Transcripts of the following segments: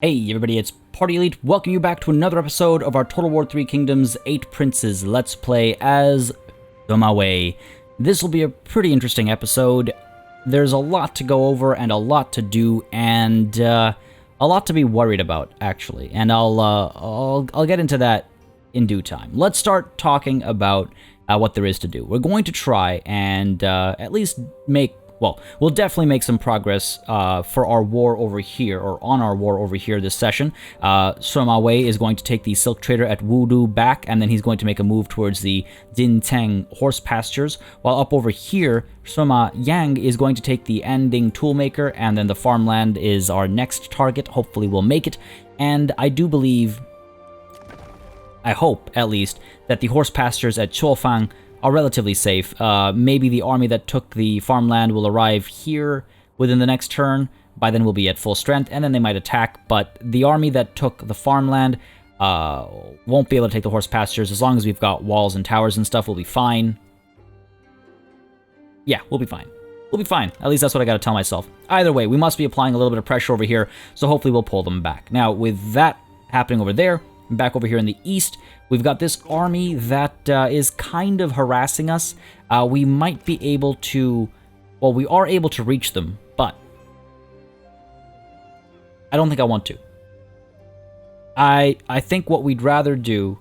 Hey everybody, it's Party Elite. Welcome you back to another episode of our Total War 3 Kingdoms 8 Princes Let's Play as Sima Wei. This will be a pretty interesting episode. There's a lot to go over and a lot to do and a lot to be worried about, actually. And I'll get into that in due time. Let's start talking about what there is to do. We're going to try and at least make... Well, we'll definitely make some progress for our war over here, or on our war over here this session. Sima Wei is going to take the silk trader at Wudu back, and then he's going to make a move towards the Jinteng horse pastures, while up over here, Sima Yang is going to take the ending toolmaker, and then the farmland is our next target. Hopefully we'll make it, and I do believe, I hope at least, that the horse pastures at Chuofang are relatively safe. Maybe the army that took the farmland will arrive here within the next turn. By then we'll be at full strength, and then they might attack. But the army that took the farmland won't be able to take the horse pastures. As long as we've got walls and towers and stuff, we'll be fine. Yeah, we'll be fine. We'll be fine. At least that's what I gotta tell myself. Either way, we must be applying a little bit of pressure over here, so hopefully we'll pull them back. Now, with that happening over there, back over here in the east, we've got this army that is kind of harassing us. We might be able to... Well, we are able to reach them, but I don't think I want to. I think what we'd rather do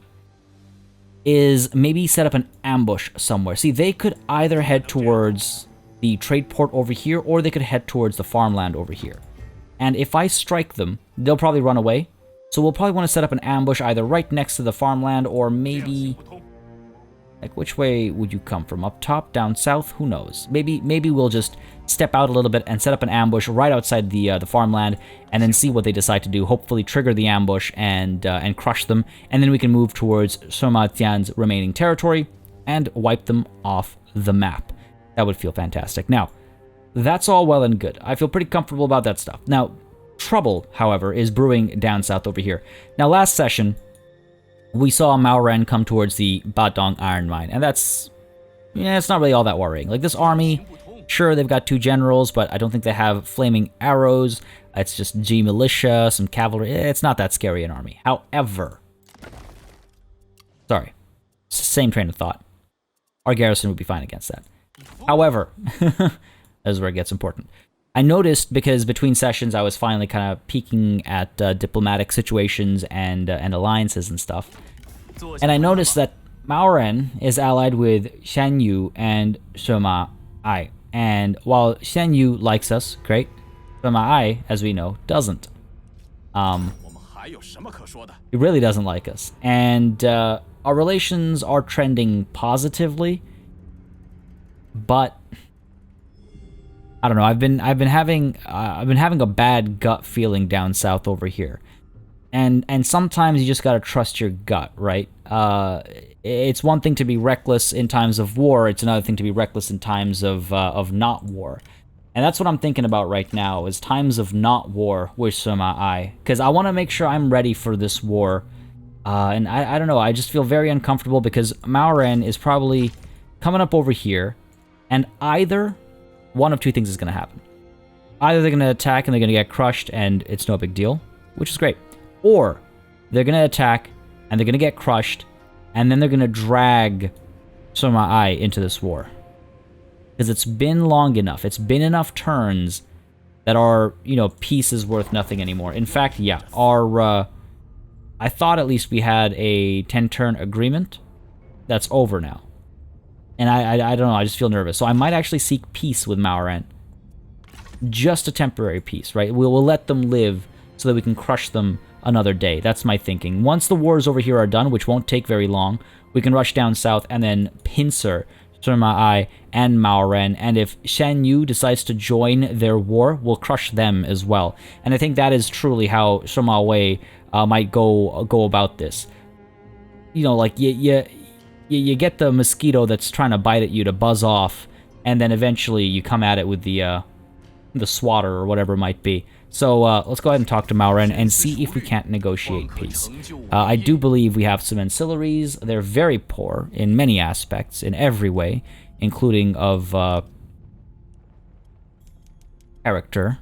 is maybe set up an ambush somewhere. See, they could either head towards the trade port over here, or they could head towards the farmland over here. And if I strike them, they'll probably run away. So we'll probably want to set up an ambush either right next to the farmland, or maybe... Like, which way would you come from? Up top? Down south? Who knows? Maybe we'll just step out a little bit and set up an ambush right outside the farmland, and then see what they decide to do. Hopefully trigger the ambush and crush them, and then we can move towards Sima Tian's remaining territory and wipe them off the map. That would feel fantastic. Now, that's all well and good. I feel pretty comfortable about that stuff. Now, trouble, however, is brewing down south over here. Now, last session, we saw Mao Ren come towards the Badong iron mine, and that's... yeah, it's not really all that worrying. Like, this army, sure, they've got 2 generals, but I don't think they have flaming arrows. It's just G militia, some cavalry. It's not that scary an army. However... Sorry. Same train of thought. Our garrison would be fine against that. However... this is where it gets important. I noticed, because between sessions I was finally kind of peeking at diplomatic situations and alliances and stuff, and I noticed that Mao Ren is allied with Shan Yu and Sima Ai, and while Shan Yu likes us, great, Sima Ai, as we know, doesn't. He really doesn't like us, and our relations are trending positively, but... I don't know. I've been having a bad gut feeling down south over here, and sometimes you just gotta trust your gut, right? It's one thing to be reckless in times of war. It's another thing to be reckless in times of not war, and that's what I'm thinking about right now. Is times of not war with Sima Ai, because I want to make sure I'm ready for this war, and I don't know. I just feel very uncomfortable because Mao Ren is probably coming up over here, and either one of 2 things is going to happen. Either they're going to attack and they're going to get crushed and it's no big deal, which is great. Or they're going to attack and they're going to get crushed and then they're going to drag Sima Ai into this war. Because it's been long enough. It's been enough turns that our, peace is worth nothing anymore. In fact, yeah, our... I thought at least we had a 10-turn agreement. That's over now. And I don't know, I just feel nervous. So I might actually seek peace with Mao Ren. Just a temporary peace, right? We'll let them live so that we can crush them another day. That's my thinking. Once the wars over here are done, which won't take very long, we can rush down south and then pincer Sima Ai and Mao Ren. And if Shan Yu decides to join their war, we'll crush them as well. And I think that is truly how Sima Wei might go about this. Like, you get the mosquito that's trying to bite at you to buzz off, and then eventually you come at it with the swatter or whatever it might be. So let's go ahead and talk to Mao Ren and see if we can't negotiate peace. I do believe we have some ancillaries. They're very poor in many aspects, in every way, including of character.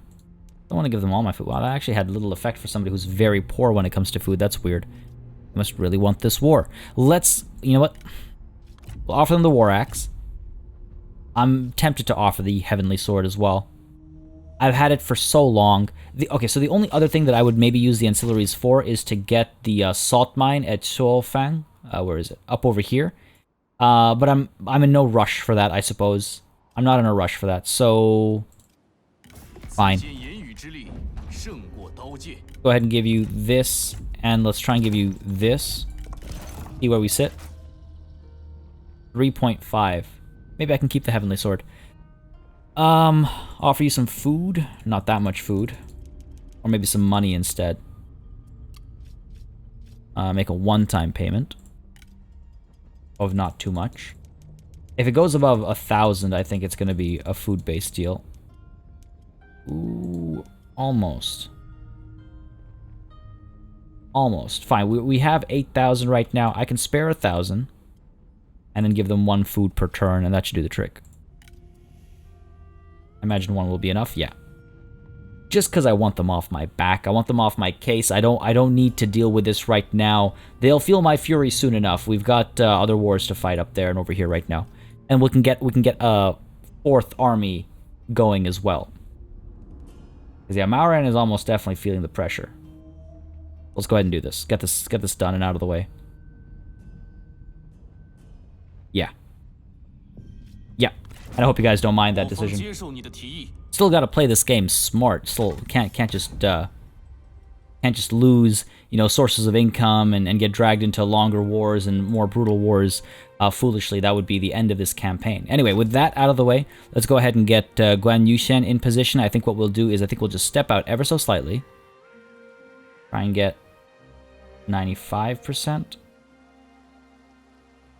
don't want to give them all my food. Wow, that actually had little effect for somebody who's very poor when it comes to food. That's weird. They must really want this war. Let's, you know what? We'll offer them the war axe. I'm tempted to offer the heavenly sword as well. I've had it for so long. Okay, so the only other thing that I would maybe use the ancillaries for is to get the salt mine at Shuofang. Where is it? Up over here. But I'm in no rush for that, I suppose. I'm not in a rush for that, so fine. Go ahead and give you this, and let's try and give you this. See where we sit. 3.5. Maybe I can keep the heavenly sword. Offer you some food. Not that much food. Or maybe some money instead. Make a one-time payment. Of not too much. If it goes above 1,000, I think it's going to be a food-based deal. Ooh, almost. Almost. Fine, we have 8,000 right now. I can spare 1,000. And then give them 1 food per turn, and that should do the trick. I imagine 1 will be enough. Yeah. Just because I want them off my back. I want them off my case. I don't need to deal with this right now. They'll feel my fury soon enough. We've got other wars to fight up there and over here right now. And we can get a 4th army going as well. Because yeah, Maoran is almost definitely feeling the pressure. Let's go ahead and do this. Get this done and out of the way. Yeah. Yeah. And I hope you guys don't mind that decision. Still got to play this game smart. Still can't just lose, you know, sources of income and get dragged into longer wars and more brutal wars foolishly. That would be the end of this campaign. Anyway, with that out of the way, let's go ahead and get Guan Yushen in position. I think what we'll do is we'll just step out ever so slightly. Try and get 95%.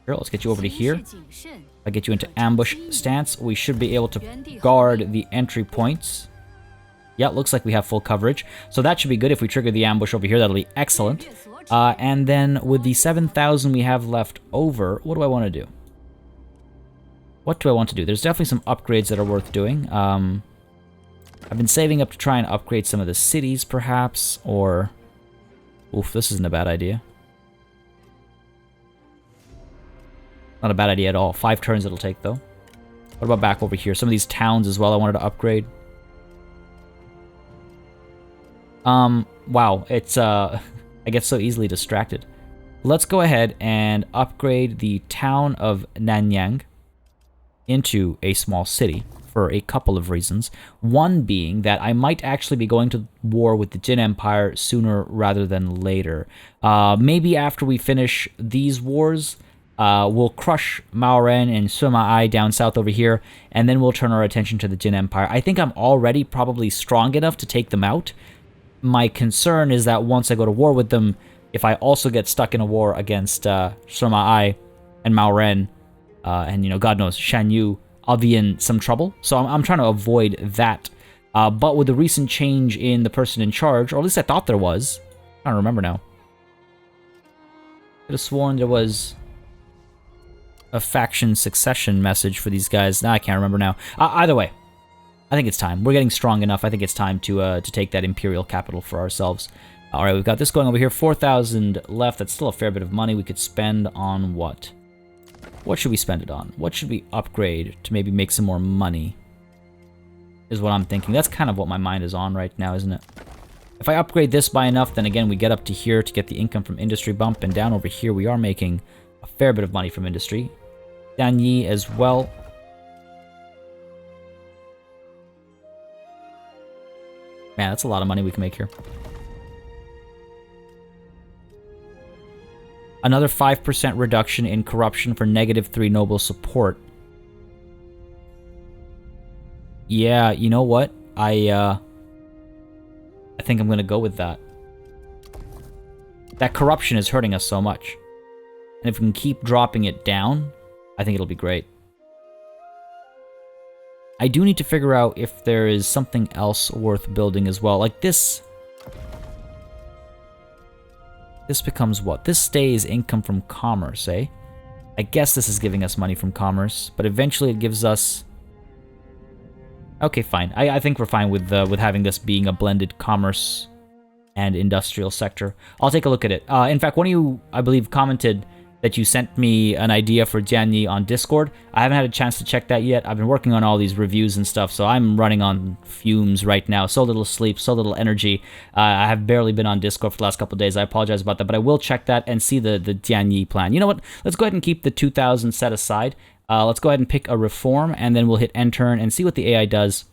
Sure, let's get you over to here. I'll get you into ambush stance. We should be able to guard the entry points. Yeah, it looks like we have full coverage. So that should be good. If we trigger the ambush over here, that'll be excellent. And then with the 7,000 we have left over, what do I want to do? What do I want to do? There's definitely some upgrades that are worth doing. I've been saving up to try and upgrade some of the cities, perhaps, or... Oof, this isn't a bad idea. Not a bad idea at all. 5 turns it'll take, though. What about back over here? Some of these towns as well I wanted to upgrade. Wow, it's, I get so easily distracted. Let's go ahead and upgrade the town of Nanyang into a small city for a couple of reasons. One being that I might actually be going to war with the Jin Empire sooner rather than later. Maybe after we finish these wars, we'll crush Maoren and Sima Wei down south over here, and then we'll turn our attention to the Jin Empire. I think I'm already probably strong enough to take them out. My concern is that once I go to war with them, if I also get stuck in a war against Sima Wei and Maoren, and, you know, God knows, Shan Yu, I'll be in some trouble. So I'm trying to avoid that. But with the recent change in the person in charge, or at least I thought there was. I don't remember now. Could have sworn there was a faction succession message for these guys. Nah, I can't remember now. Either way, I think it's time. We're getting strong enough. I think it's time to take that imperial capital for ourselves. All right, we've got this going over here. 4,000 left. That's still a fair bit of money we could spend on what? What should we spend it on? What should we upgrade to maybe make some more money? Is what I'm thinking. That's kind of what my mind is on right now, isn't it? If I upgrade this by enough, then again, we get up to here to get the income from industry bump, and down over here we are making a fair bit of money from industry. Danyi as well. Man, that's a lot of money we can make here. Another 5% reduction in corruption for -3 noble support. Yeah, you know what? I think I'm gonna go with that. That corruption is hurting us so much. And if we can keep dropping it down, I think it'll be great. I do need to figure out if there is something else worth building as well. Like this. This becomes what? This stays income from commerce, eh? I guess this is giving us money from commerce, but eventually it gives us... Okay, fine. I think we're fine with having this being a blended commerce and industrial sector. I'll take a look at it. In fact, one of you, I believe, commented that you sent me an idea for Jianyi on Discord. I haven't had a chance to check that yet. I've been working on all these reviews and stuff, so I'm running on fumes right now. So little sleep, so little energy. I have barely been on Discord for the last couple of days. I apologize about that, but I will check that and see the Jianyi plan. You know what? Let's go ahead and keep the 2,000 set aside. Let's go ahead and pick a reform, and then we'll hit end turn and see what the AI does.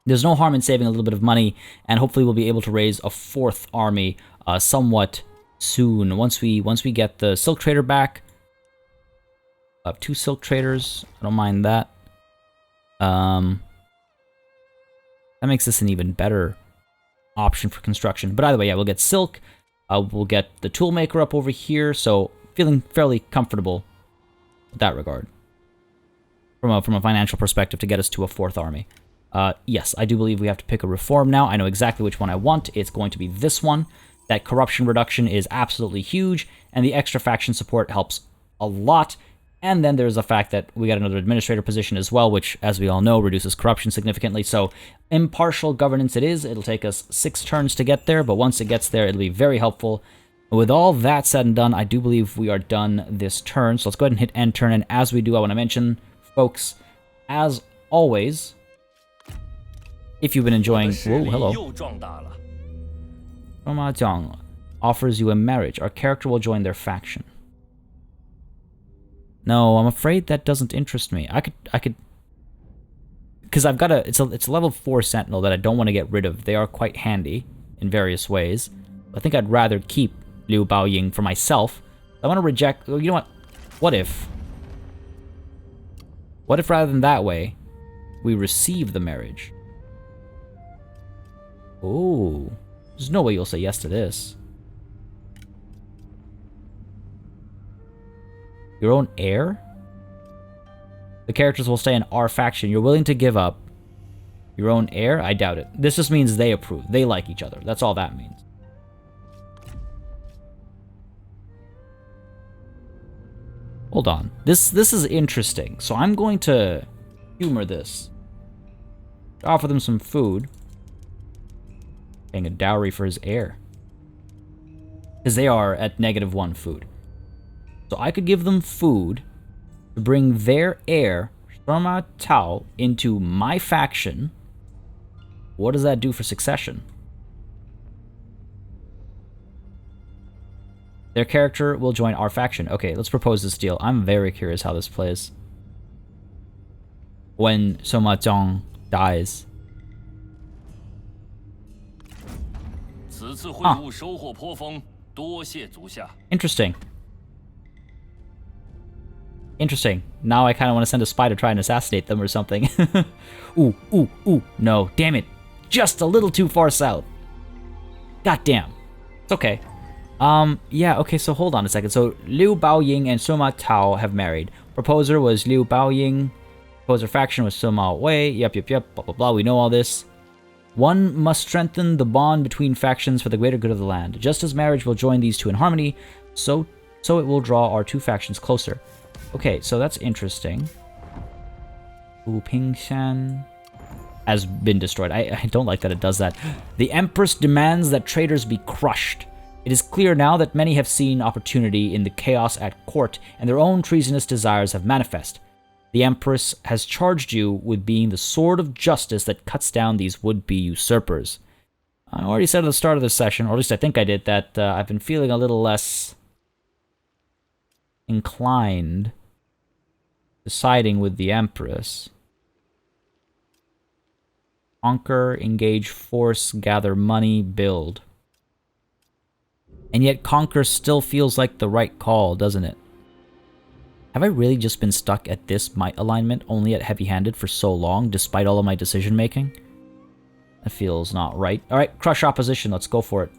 There's no harm in saving a little bit of money, and hopefully we'll be able to raise a 4th army somewhat soon. Once we get the silk trader back. I have 2 silk traders. I don't mind that. That makes this an even better option for construction. But either way, yeah, we'll get silk. We'll get the toolmaker up over here. So feeling fairly comfortable in that regard. From a financial perspective to get us to a 4th army. Yes, I do believe we have to pick a reform now. I know exactly which one I want. It's going to be this one. That corruption reduction is absolutely huge, and the extra faction support helps a lot. And then there's the fact that we got another administrator position as well, which, as we all know, reduces corruption significantly. So impartial governance it is. It'll take us 6 turns to get there, but once it gets there, it'll be very helpful. With all that said and done, I do believe we are done this turn. So let's go ahead and hit end turn, and as we do, I want to mention, folks, as always, if you've been enjoying... Whoa, hello. Roma Jiang offers you a marriage. Our character will join their faction. No, I'm afraid that doesn't interest me. I could... Because I've got a... It's a level 4 sentinel that I don't want to get rid of. They are quite handy in various ways. I think I'd rather keep Liu Baoying for myself. I want to reject... You know what? What if... What if rather than that way, we receive the marriage? Oh... There's no way you'll say yes to this. Your own heir? The characters will stay in our faction. You're willing to give up your own heir? I doubt it. This just means they approve. They like each other. That's all that means. Hold on. This is interesting. So I'm going to humor this. Offer them some food. Paying a dowry for his heir. Because they are at -1 food. So I could give them food to bring their heir, Sima Tao, into my faction. What does that do for succession? Their character will join our faction. Okay, let's propose this deal. I'm very curious how this plays. When Sima Zhang dies. Interesting. Interesting. Now I kind of want to send a spy to try and assassinate them or something. Ooh. No, damn it. Just a little too far south. God damn. It's okay. Yeah, okay, so hold on a second. So Liu Baoying and Sima Tao have married. Proposer was Liu Baoying. Proposer faction was Sima Wei. Yep, blah, blah, blah. We know all this. One must strengthen the bond between factions for the greater good of the land. Just as marriage will join these two in harmony, so it will draw our 2 factions closer. Okay, so that's interesting. Wu Pingshan has been destroyed. I don't like that it does that. The Empress demands that traitors be crushed. It is clear now that many have seen opportunity in the chaos at court, and their own treasonous desires have manifest. The Empress has charged you with being the sword of justice that cuts down these would-be usurpers. I already said at the start of this session, or at least I think I did, that I've been feeling a little less inclined to siding with the Empress. Conquer, engage force, gather money, build. And yet conquer still feels like the right call, doesn't it? Have I really just been stuck at this might alignment, only at heavy-handed for so long, despite all of my decision-making? That feels not right. Alright, crush opposition, let's go for it.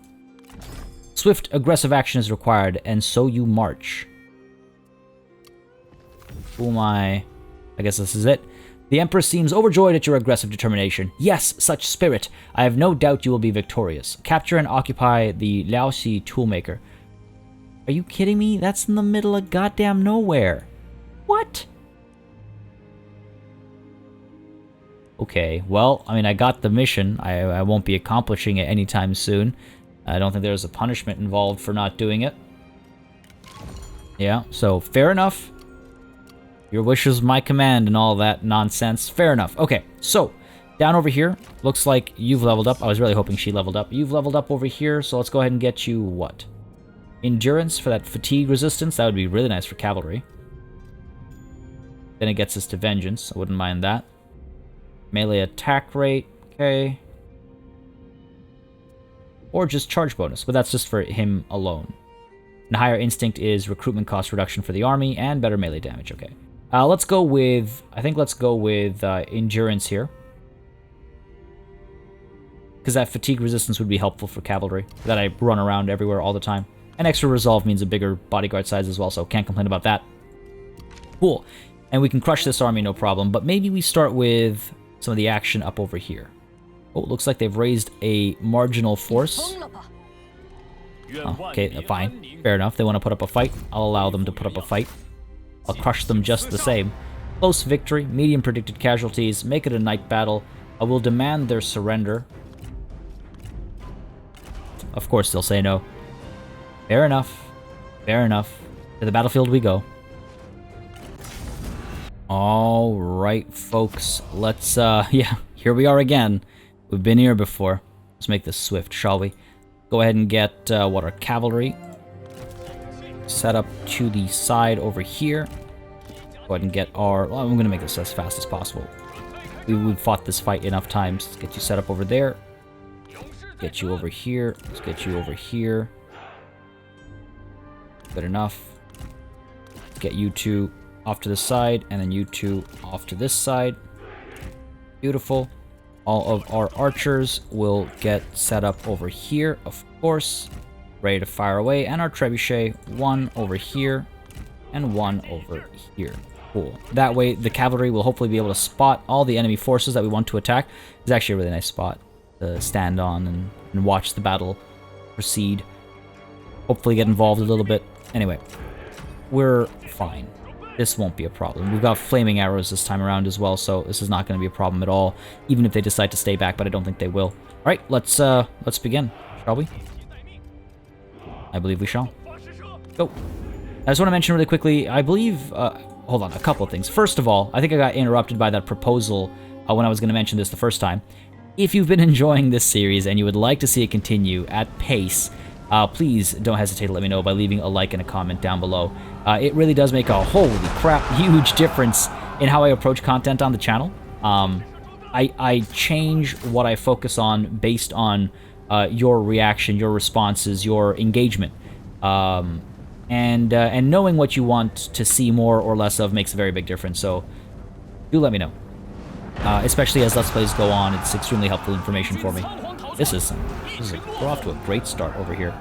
Swift, aggressive action is required, and so you march. Oh my... I guess this is it. The Empress seems overjoyed at your aggressive determination. Yes, such spirit. I have no doubt you will be victorious. Capture and occupy the Liaoxi toolmaker. Are you kidding me? That's in the middle of goddamn nowhere. What? Okay, well, I mean, I got the mission. I won't be accomplishing it anytime soon. I don't think there's a punishment involved for not doing it. Yeah, so fair enough. Your wish is my command and all that nonsense. Fair enough. Okay, so down over here, looks like you've leveled up. I was really hoping she leveled up. You've leveled up over here, so let's go ahead and get you what? Endurance for that fatigue resistance. That would be really nice for cavalry. Then it gets us to vengeance. I wouldn't mind that. Melee attack rate. Okay. Or just charge bonus, but that's just for him alone. And higher instinct is recruitment cost reduction for the army and better melee damage. Okay. Let's go with... I think let's go with endurance here. Because that fatigue resistance would be helpful for cavalry. That I run around everywhere all the time. And extra resolve means a bigger bodyguard size as well, so can't complain about that. Cool. And we can crush this army, no problem. But maybe we start with some of the action up over here. Oh, it looks like they've raised a marginal force. Oh, okay, fine. Fair enough. They want to put up a fight. I'll allow them to put up a fight. I'll crush them just the same. Close victory, medium predicted casualties, make it a night battle. I will demand their surrender. Of course they'll say no. Fair enough. Fair enough. To the battlefield we go. Alright, folks. Let's, yeah, here we are again. We've been here before. Let's make this swift, shall we? Go ahead and get, what, our cavalry set up to the side over here. Go ahead and get our... Well, I'm going to make this as fast as possible. We've fought this fight enough times. Let's get you set up over there. Get you over here. Let's get you over here. Good enough. Let's get you two off to the side, and then you two off to this side. Beautiful. All of our archers will get set up over here, of course. Ready to fire away, and our trebuchet, one over here, and one over here. Cool. That way, the cavalry will hopefully be able to spot all the enemy forces that we want to attack. It's actually a really nice spot to stand on and watch the battle proceed. Hopefully get involved a little bit. Anyway, we're fine. This won't be a problem. We've got flaming arrows this time around as well, so this is not going to be a problem at all, even if they decide to stay back, but I don't think they will. All right, let's begin, shall we? I believe we shall. Go. I just want to mention really quickly, I believe, hold on, a couple of things. First of all, I think I got interrupted by that proposal when I was going to mention this the first time. If you've been enjoying this series and you would like to see it continue at pace, please don't hesitate to let me know by leaving a like and a comment down below. It really does make a holy crap huge difference in how I approach content on the channel. I change what I focus on based on your reaction, your responses, your engagement. And knowing what you want to see more or less of makes a very big difference, so do let me know. Especially as Let's Plays go on, it's extremely helpful information for me. We're off to a great start over here.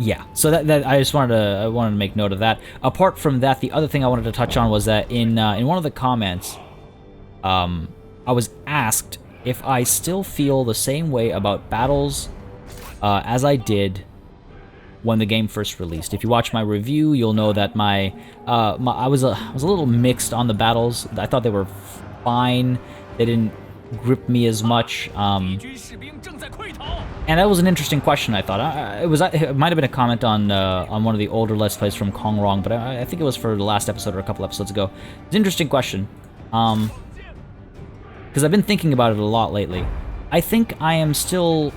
Yeah, so that I just wanted to make note of that. Apart from that, the other thing I wanted to touch on was that in one of the comments, I was asked if I still feel the same way about battles as I did when the game first released. If you watch my review, you'll know that I was a little mixed on the battles. I thought they were fine. They didn't grip me as much. And that was an interesting question, I thought. It might have been a comment on one of the older Let's Plays from Kongrong, but I think it was for the last episode or a couple episodes ago. It's an interesting question. Because I've been thinking about it a lot lately. I think I am still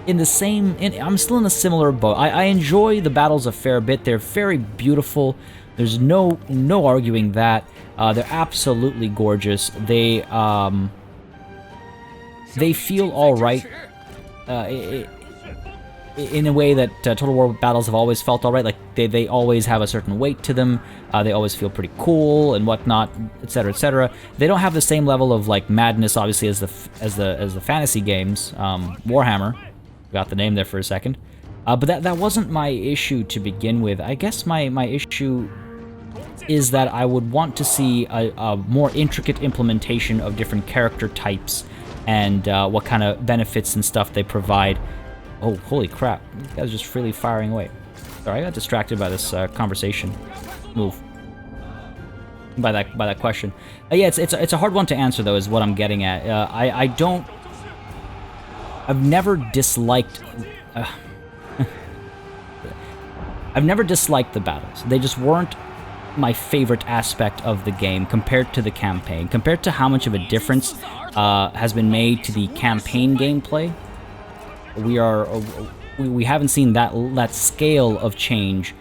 I'm still in a similar boat. I enjoy the battles a fair bit. They're very beautiful. There's no arguing that. They're absolutely gorgeous. They feel all right in a way that Total War battles have always felt all right. Like they always have a certain weight to them. They always feel pretty cool and whatnot, etc., etc. They don't have the same level of like madness, obviously, as the fantasy games. Warhammer. Got the name there for a second. But that wasn't my issue to begin with. I guess my issue is that I would want to see a more intricate implementation of different character types and what kind of benefits and stuff they provide. Oh, holy crap. These guys are just freely firing away. Sorry, I got distracted by this conversation. Move. that question. Yeah, it's a hard one to answer though, is what I'm getting at. I've never disliked. I've never disliked the battles. They just weren't my favorite aspect of the game compared to the campaign. Compared to how much of a difference has been made to the campaign gameplay, we haven't seen that scale of change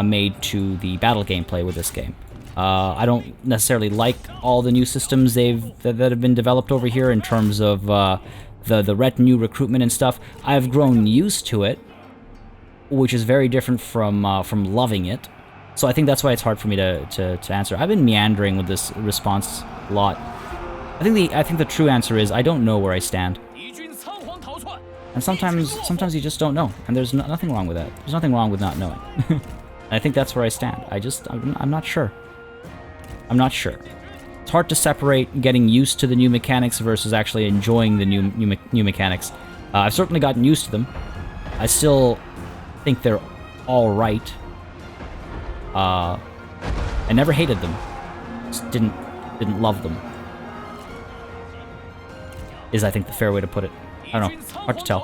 made to the battle gameplay with this game. I don't necessarily like all the new systems that have been developed over here in terms of the retinue recruitment and stuff. I've grown used to it, which is very different from loving it. So I think that's why it's hard for me to answer. I've been meandering with this response a lot. I think the true answer is I don't know where I stand. And sometimes you just don't know, and there's nothing wrong with that. There's nothing wrong with not knowing. And I think that's where I stand. I'm not sure. I'm not sure. It's hard to separate getting used to the new mechanics versus actually enjoying the new mechanics. I've certainly gotten used to them. I still think they're all right. I never hated them. Just didn't love them. Is, I think, the fair way to put it. I don't know. Hard to tell.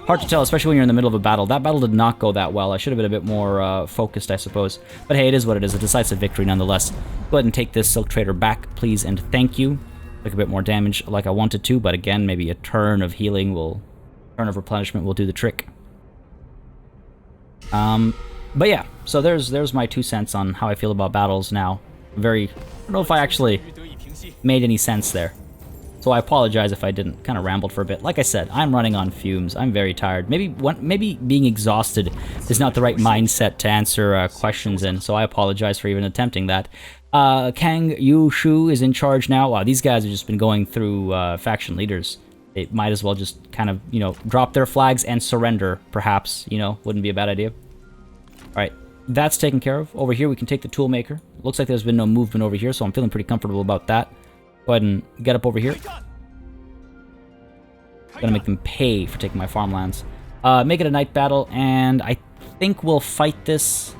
Hard to tell, especially when you're in the middle of a battle. That battle did not go that well. I should have been a bit more focused, I suppose. But hey, it is what it is. A decisive victory nonetheless. Go ahead and take this Silk Trader back, please, and thank you. Took a bit more damage like I wanted to, but again, maybe a turn of healing turn of replenishment will do the trick. But yeah, so there's my 2 cents on how I feel about battles now. I don't know if I actually made any sense there. So I apologize if I didn't. Kind of rambled for a bit. Like I said, I'm running on fumes. I'm very tired. Maybe being exhausted is not the right mindset to answer questions in, so I apologize for even attempting that. Kang Yushu is in charge now. Wow, these guys have just been going through faction leaders. They might as well just kind of, drop their flags and surrender, perhaps. Wouldn't be a bad idea. Alright, that's taken care of. Over here, we can take the toolmaker. Looks like there's been no movement over here, so I'm feeling pretty comfortable about that. Go ahead and get up over here. Gonna make them pay for taking my farmlands. Make it a night battle, and I think we'll fight this.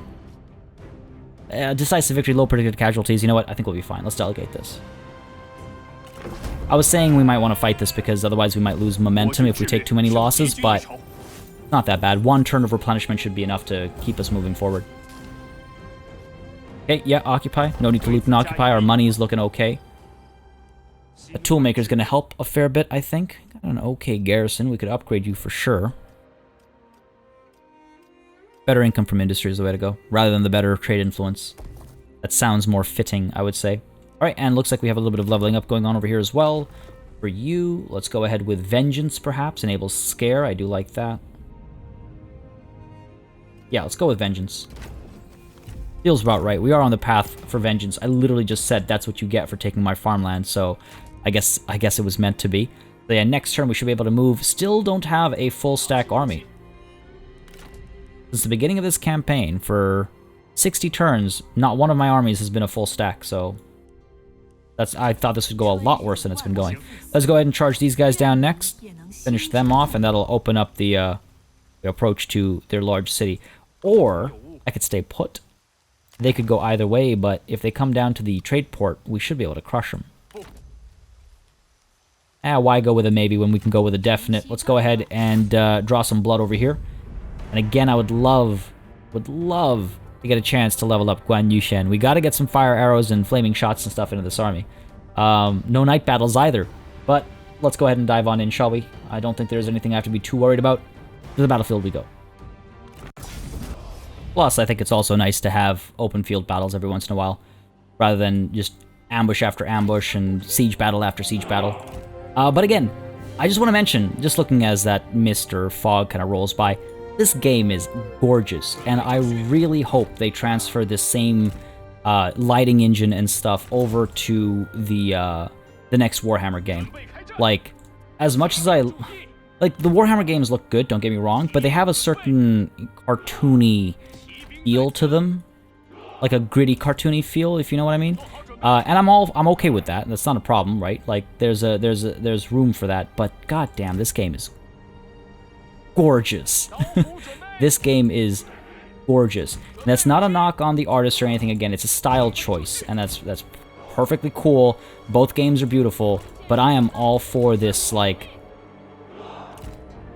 Decisive victory, low predicted casualties. You know what? I think we'll be fine. Let's delegate this. I was saying we might want to fight this because otherwise we might lose momentum if we take too many losses, but not that bad. 1 turn of replenishment should be enough to keep us moving forward. Okay, yeah, occupy. No need to loot and occupy. Our money is looking okay. A toolmaker is going to help a fair bit, I think. Got an okay garrison. We could upgrade you for sure. Better income from industry is the way to go, rather than the better trade influence. That sounds more fitting, I would say. Alright, and looks like we have a little bit of leveling up going on over here as well. For you, let's go ahead with Vengeance, perhaps. Enables Scare. I do like that. Yeah, let's go with Vengeance. Feels about right. We are on the path for Vengeance. I literally just said that's what you get for taking my farmland, so I guess it was meant to be. So yeah, next turn we should be able to move. Still don't have a full stack army. Since the beginning of this campaign, for 60 turns, not one of my armies has been a full stack, so I thought this would go a lot worse than it's been going. Let's go ahead and charge these guys down next. Finish them off, and that'll open up the approach to their large city. Or I could stay put. They could go either way, but if they come down to the trade port, we should be able to crush them. Why go with a maybe when we can go with a definite? Let's go ahead and draw some blood over here. And again, I would love to get a chance to level up Guan Yushen. We gotta get some fire arrows and flaming shots and stuff into this army. No night battles either, but let's go ahead and dive on in, shall we? I don't think there's anything I have to be too worried about. To the battlefield we go. Plus, I think it's also nice to have open field battles every once in a while, rather than just ambush after ambush and siege battle after siege battle. But again, I just want to mention, just looking as that mist or fog kind of rolls by, this game is gorgeous, and I really hope they transfer this same lighting engine and stuff over to the next Warhammer game. Like, as much as like, the Warhammer games look good, don't get me wrong, but they have a certain cartoony feel to them, like a gritty cartoony feel, if you know what I mean. And I'm okay with that. That's not a problem, right? Like there's room for that. But goddamn, this game is gorgeous. This game is gorgeous. And that's not a knock on the artist or anything. Again, it's a style choice, and that's perfectly cool. Both games are beautiful, but I am all for this, like,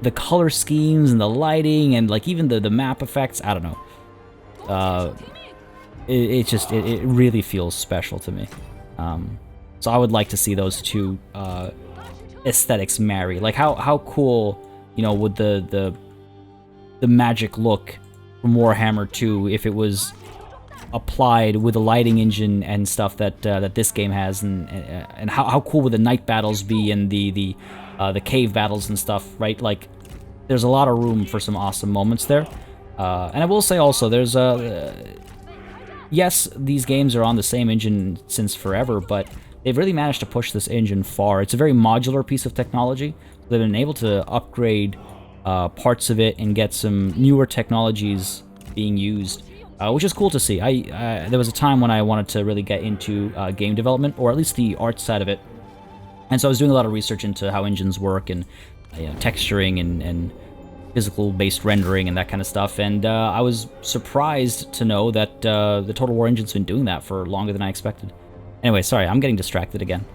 the color schemes and the lighting and, like, even the map effects. I don't know. It really feels special to me. So I would like to see those two aesthetics marry. Like, how cool, you know, would the magic look from Warhammer 2 if it was applied with the lighting engine and stuff that that this game has, and how cool would the night battles be, and the cave battles and stuff, right? Like, there's a lot of room for some awesome moments there. And I will say also, there's yes, these games are on the same engine since forever, but they've really managed to push this engine far. It's a very modular piece of technology. They've been able to upgrade parts of it and get some newer technologies being used, which is cool to see. There was a time when I wanted to really get into game development, or at least the art side of it, and so I was doing a lot of research into how engines work, and texturing and physical-based rendering and that kind of stuff, and I was surprised to know that the Total War engine's been doing that for longer than I expected. Anyway, sorry, I'm getting distracted again.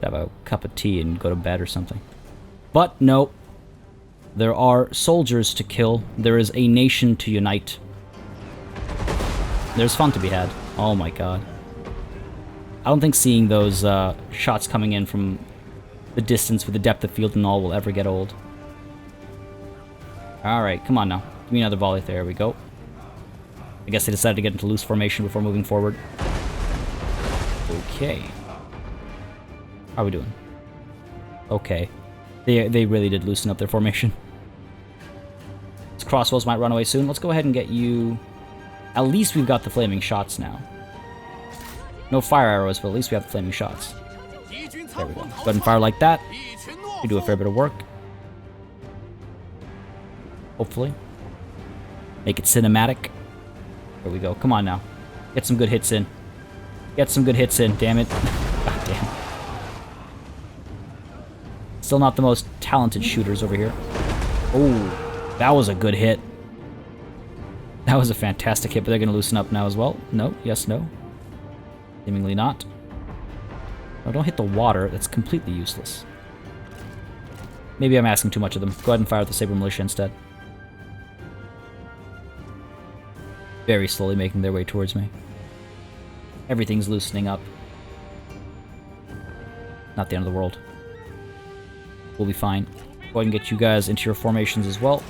Have a cup of tea and go to bed or something. But no, there are soldiers to kill. There is a nation to unite. There's fun to be had. Oh my god. I don't think seeing those shots coming in from the distance with the depth of field and all will ever get old. Alright, come on now. Give me another volley. There we go. I guess they decided to get into loose formation before moving forward. Okay. How are we doing? Okay. They really did loosen up their formation. These crossbows might run away soon. Let's go ahead and get you... At least we've got the flaming shots now. No fire arrows, but at least we have the flaming shots. There we go. Go ahead and fire like that. We do a fair bit of work. Hopefully. Make it cinematic. There we go. Come on now. Get some good hits in. Get some good hits in, damn it. God damn. Still not the most talented shooters over here. Oh, that was a good hit. That was a fantastic hit, but they're going to loosen up now as well. No, yes, no. Seemingly not. No, don't hit the water. That's completely useless. Maybe I'm asking too much of them. Go ahead and fire with the Saber Militia instead. Very slowly making their way towards me. Everything's loosening up. Not the end of the world. We'll be fine. Go ahead and get you guys into your formations as well.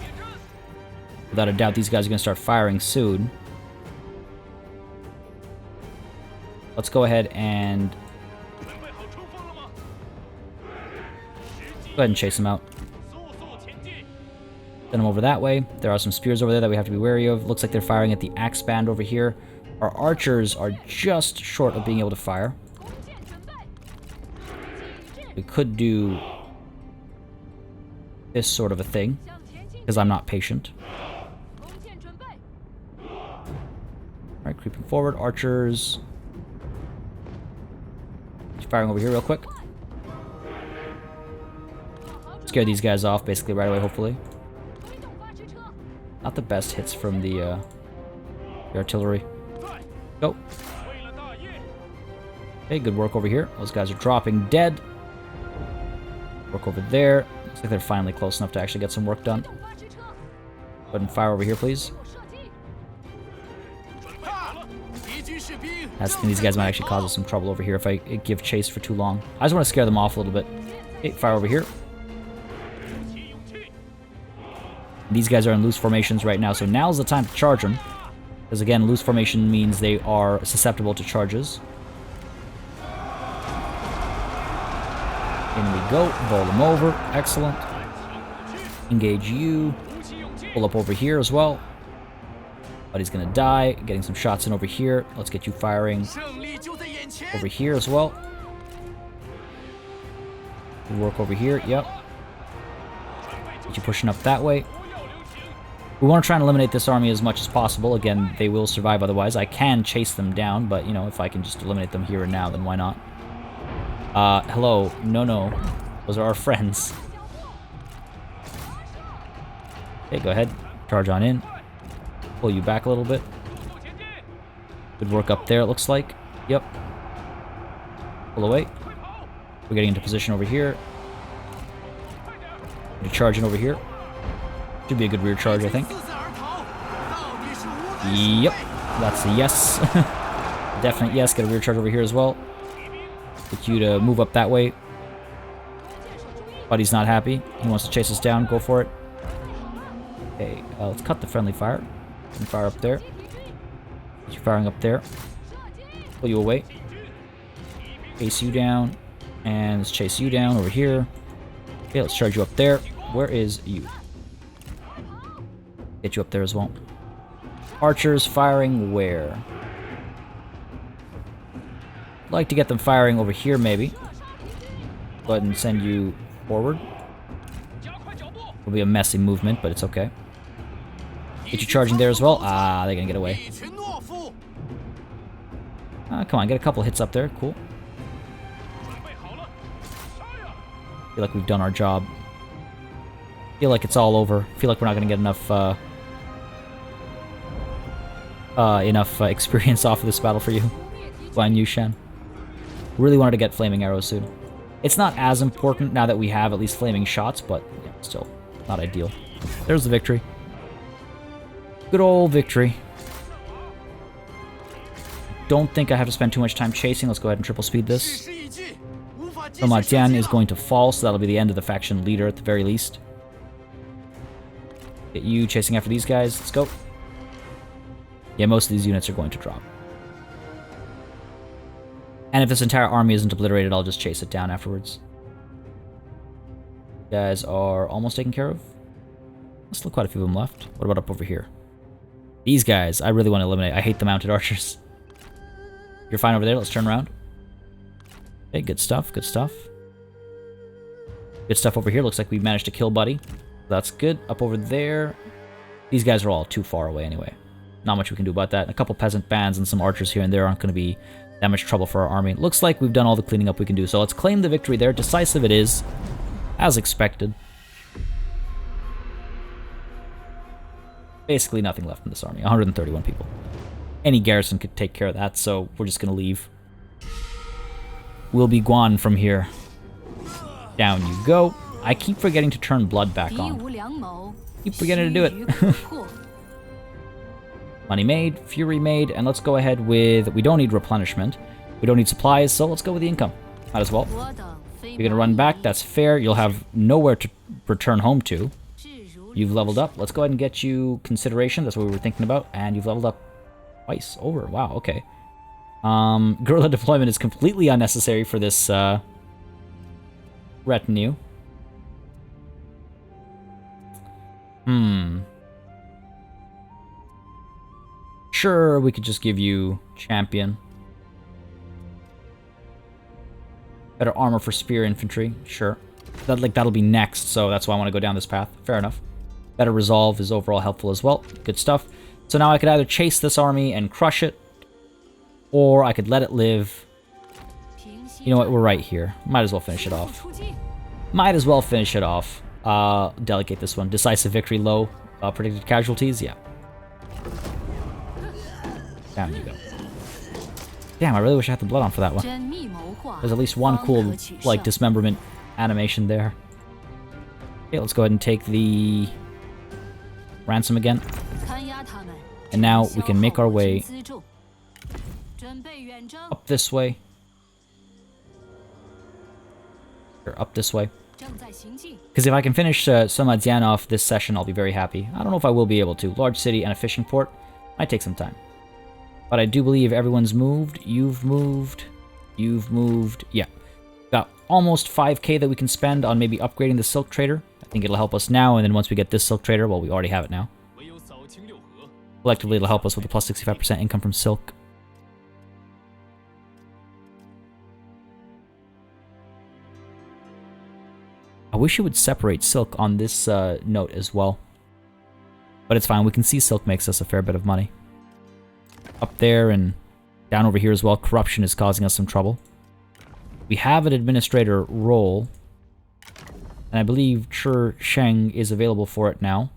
Without a doubt, these guys are going to start firing soon. Let's go ahead and... Go ahead and chase them out. Send them over that way. There are some spears over there that we have to be wary of. Looks like they're firing at the axe band over here. Our archers are just short of being able to fire. We could do this sort of a thing, because I'm not patient. Alright, creeping forward. Archers. Firing over here real quick. Scare these guys off basically right away, hopefully. Not the best hits from the artillery. Go. Okay, good work over here. Those guys are dropping dead. Work over there. Looks like they're finally close enough to actually get some work done. Go ahead and fire over here, please. I think these guys might actually cause us some trouble over here if I give chase for too long. I just want to scare them off a little bit. Okay, fire over here. These guys are in loose formations right now, so now's the time to charge them. Because again, loose formation means they are susceptible to charges. In we go. Bowl them over. Excellent. Engage you. Pull up over here as well. Buddy's gonna die. Getting some shots in over here. Let's get you firing over here as well. Good work over here. Yep. Get you pushing up that way. We want to try and eliminate this army as much as possible. Again, they will survive otherwise. I can chase them down, but, you know, if I can just eliminate them here and now, then why not? Hello. No, no. Those are our friends. Okay, go ahead. Charge on in. Pull you back a little bit. Good work up there, it looks like. Yep. Pull away. We're getting into position over here. We're charging over here. Should be a good rear charge, I think. Yep. That's a yes. Definite yes. Get a rear charge over here as well. Get you to move up that way. Buddy's not happy. He wants to chase us down. Go for it. Okay, let's cut the friendly fire. And fire up there. Get you firing up there. Pull you away. Chase you down. And let's chase you down over here. Okay, let's charge you up there. Where is you? Get you up there as well. Archers firing where? I'd like to get them firing over here, maybe. Go ahead and send you forward. It'll be a messy movement, but it's okay. Get you charging there as well. Ah, they're gonna get away. Come on, get a couple hits up there. Cool. Feel like we've done our job. Feel like it's all over. Feel like we're not gonna get enough experience off of this battle for you, Guan Yushan. Really wanted to get flaming arrows soon. It's not as important now that we have at least flaming shots, but yeah, still not ideal. There's the victory. Good old victory. Don't think I have to spend too much time chasing. Let's go ahead and triple speed this. So Ma Jian is going to fall, so that'll be the end of the faction leader at the very least. Get you chasing after these guys. Let's go. Yeah, most of these units are going to drop. And if this entire army isn't obliterated, I'll just chase it down afterwards. You guys are almost taken care of. There's still quite a few of them left. What about up over here? These guys, I really want to eliminate. I hate the mounted archers. You're fine over there. Let's turn around. Okay, good stuff, good stuff. Good stuff over here. Looks like we managed to kill Buddy. That's good. Up over there. These guys are all too far away anyway. Not much we can do about that. A couple peasant bands and some archers here and there aren't going to be that much trouble for our army. Looks like we've done all the cleaning up we can do. So let's claim the victory there. Decisive it is, as expected. Basically nothing left in this army. 131 people. Any garrison could take care of that, so we're just going to leave. We'll be Guan from here. Down you go. I keep forgetting to turn blood back on. Keep forgetting to do it. Money made, fury made, and let's go ahead with... We don't need replenishment. We don't need supplies, so let's go with the income. Might as well. You're going to run back. That's fair. You'll have nowhere to return home to. You've leveled up. Let's go ahead and get you consideration. That's what we were thinking about. And you've leveled up twice. Over. Wow, okay. Guerrilla deployment is completely unnecessary for this retinue. Sure, we could just give you champion. Better armor for spear infantry. Sure. That'll be next, so that's why I want to go down this path. Fair enough. Better resolve is overall helpful as well. Good stuff. So now I could either chase this army and crush it, or I could let it live. You know what? We're right here. Might as well finish it off. Might as well finish it off. Delegate this one. Decisive victory low. Predicted casualties. Yeah. Down you go. Damn, I really wish I had the blood on for that one. There's at least one cool, like, dismemberment animation there. Okay, let's go ahead and take the ransom again. And now we can make our way up this way. Or up this way. Because if I can finish Sima Wei off this session, I'll be very happy. I don't know if I will be able to. Large city and a fishing port might take some time. But I do believe everyone's moved. You've moved. You've moved. Yeah. Got almost 5k that we can spend on maybe upgrading the silk trader. I think it'll help us now, and then once we get this silk trader, well, we already have it now. Collectively, it'll help us with a plus 65% income from silk. I wish it would separate silk on this note as well. But it's fine. We can see silk makes us a fair bit of money. Up there and down over here as well. Corruption is causing us some trouble. We have an administrator role. And I believe Chur Sheng is available for it now.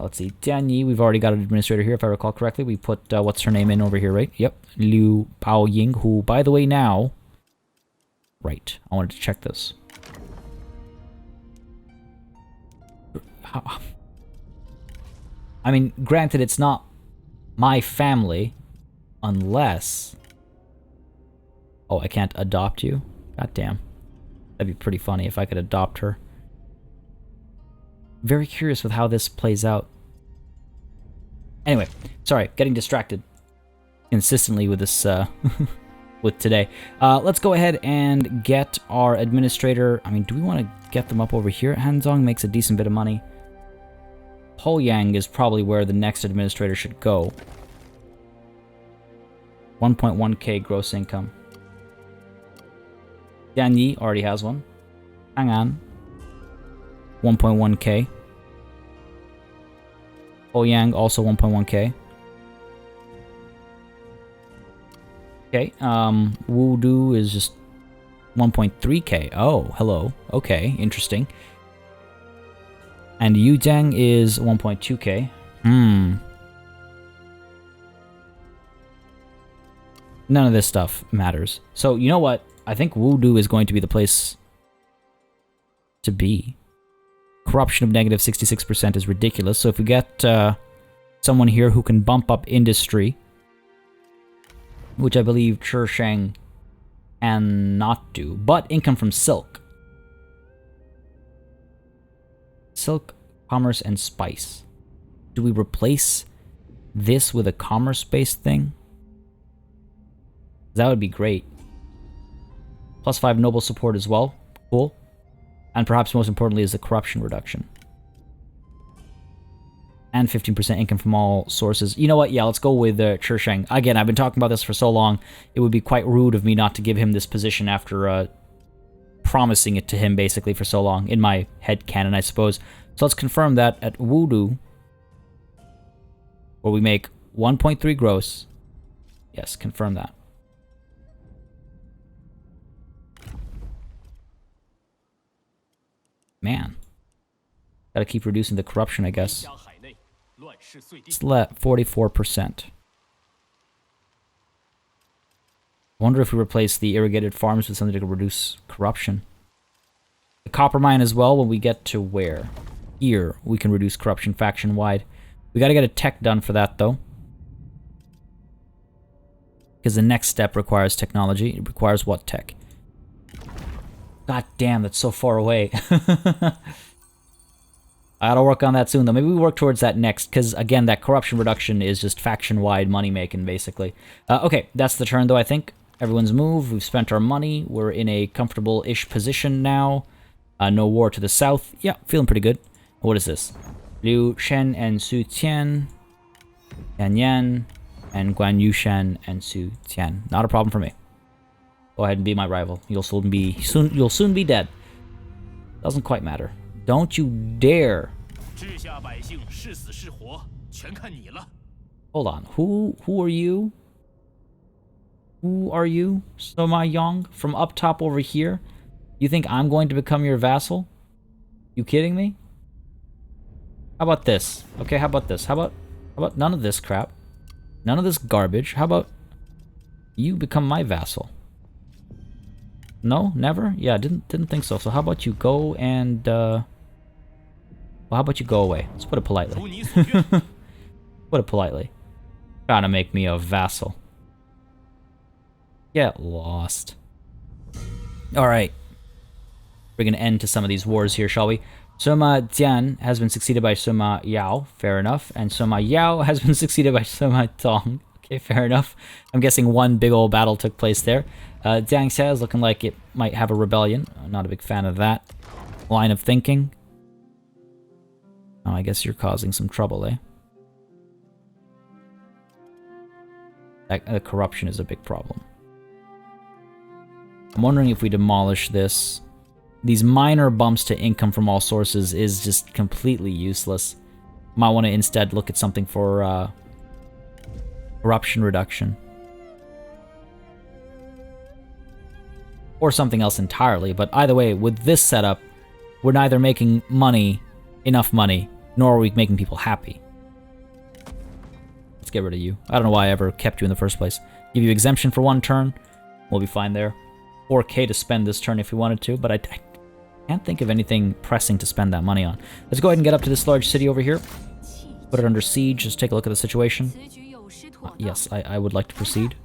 Let's see. Tianyi, we've already got an administrator here, if I recall correctly. We put, what's her name in over here, right? Yep. Liu Baoying, who, by the way, now... Right. I wanted to check this. I mean, granted, it's not my family, unless... Oh, I can't adopt you? God damn. That'd be pretty funny if I could adopt her. Very curious with how this plays out. Anyway, sorry, getting distracted consistently with this, with today. Let's go ahead and get our administrator. I mean, do we want to get them up over here? Hanzong makes a decent bit of money. Poyang is probably where the next administrator should go. 1.1k gross income. Danyi already has one. Hang'an. 1.1k. Poyang also 1.1k. Okay, Wudu is just 1.3k. Oh, hello. Okay, interesting. And Yuzhang is 1.2k. None of this stuff matters. So, you know what? I think Wudu is going to be the place to be. Corruption of negative 66% is ridiculous. So if we get someone here who can bump up industry, which I believe Chisheng cannot do, but income from silk. Silk, commerce, and spice. Do we replace this with a commerce-based thing? That would be great. +5 noble support as well. Cool. And perhaps most importantly is the corruption reduction. And 15% income from all sources. You know what? Yeah, let's go with Chisheng. Again, I've been talking about this for so long. It would be quite rude of me not to give him this position after promising it to him basically for so long. In my head canon, I suppose. So let's confirm that at Wudu, where we make 1.3 gross. Yes, confirm that. Man. Gotta keep reducing the corruption, I guess. It's let 44%. Wonder if we replace the irrigated farms with something to reduce corruption. The copper mine as well, when we get to where? Here, we can reduce corruption faction-wide. We gotta get a tech done for that, though. Because the next step requires technology. It requires what tech? God damn, that's so far away. I gotta work on that soon, though. Maybe we work towards that next, because, again, that corruption reduction is just faction-wide money-making, basically. Okay, that's the turn, though, I think. Everyone's moved. We've spent our money. We're in a comfortable-ish position now. No war to the south. Yeah, feeling pretty good. What is this? Liu Shen and Su Tian. Yan Yan. And Guan Yushan and Su Tian. Not a problem for me. Go ahead and be my rival. You'll soon be dead. Doesn't quite matter. Don't you dare. Hold on. Who are you? Who are you? Sima Yang from up top over here? You think I'm going to become your vassal? You kidding me? How about this? Okay, how about this? How about none of this crap? None of this garbage. How about you become my vassal? No? Never? Yeah, didn't think so. So how about you go and, well, how about you go away? Let's put it politely. Put it politely. Trying to make me a vassal. Get lost. Alright. Bring an end to some of these wars here, shall we? Sima Jian has been succeeded by Sima Yao. Fair enough. And Sima Yao has been succeeded by Sima Tong. Okay, fair enough. I'm guessing one big old battle took place there. Jiang Xia is looking like it might have a rebellion. I'm not a big fan of that line of thinking. Oh, I guess you're causing some trouble, eh? That corruption is a big problem. I'm wondering if we demolish this. These minor bumps to income from all sources is just completely useless. Might want to instead look at something for corruption reduction. Or something else entirely, but either way, with this setup, we're neither making money, enough money, nor are we making people happy. Let's get rid of you. I don't know why I ever kept you in the first place. Give you exemption for 1 turn. We'll be fine there. 4k to spend this turn if we wanted to, but I can't think of anything pressing to spend that money on. Let's go ahead and get up to this large city over here. Put it under siege. Just take a look at the situation. Yes, I would like to proceed.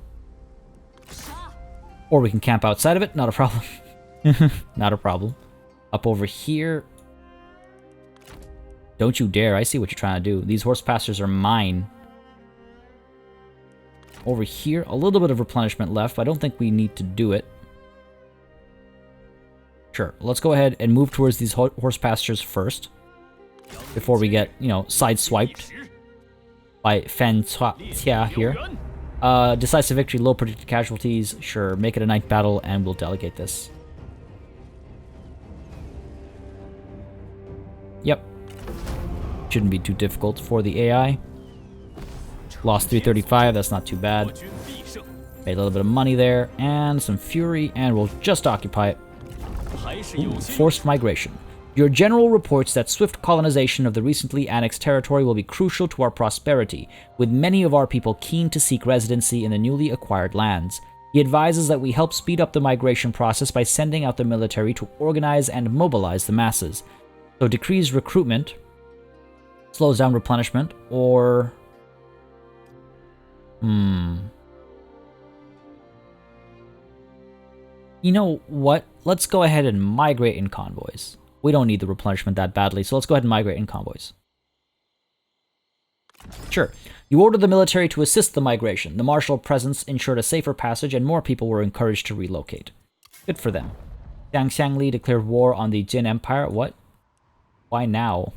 Or we can camp outside of it. Not a problem. Not a problem. Up over here. Don't you dare. I see what you're trying to do. These horse pastures are mine. Over here, a little bit of replenishment left, but I don't think we need to do it. Sure, let's go ahead and move towards these horse pastures first. Before we get, you know, sideswiped by Fan Tia here. Decisive victory, low predicted casualties. Sure, make it a night battle, and we'll delegate this. Yep. Shouldn't be too difficult for the AI. Lost 335, that's not too bad. Made a little bit of money there, and some fury, and we'll just occupy it. Ooh, forced migration. Your general reports that swift colonization of the recently annexed territory will be crucial to our prosperity, with many of our people keen to seek residency in the newly acquired lands. He advises that we help speed up the migration process by sending out the military to organize and mobilize the masses. So decrease recruitment, slows down replenishment, or... You know what? Let's go ahead and migrate in convoys. We don't need the replenishment that badly, so let's go ahead and migrate in convoys. Sure. You ordered the military to assist the migration. The martial presence ensured a safer passage, and more people were encouraged to relocate. Good for them. Jiang Xiangli declared war on the Jin Empire. What? Why now?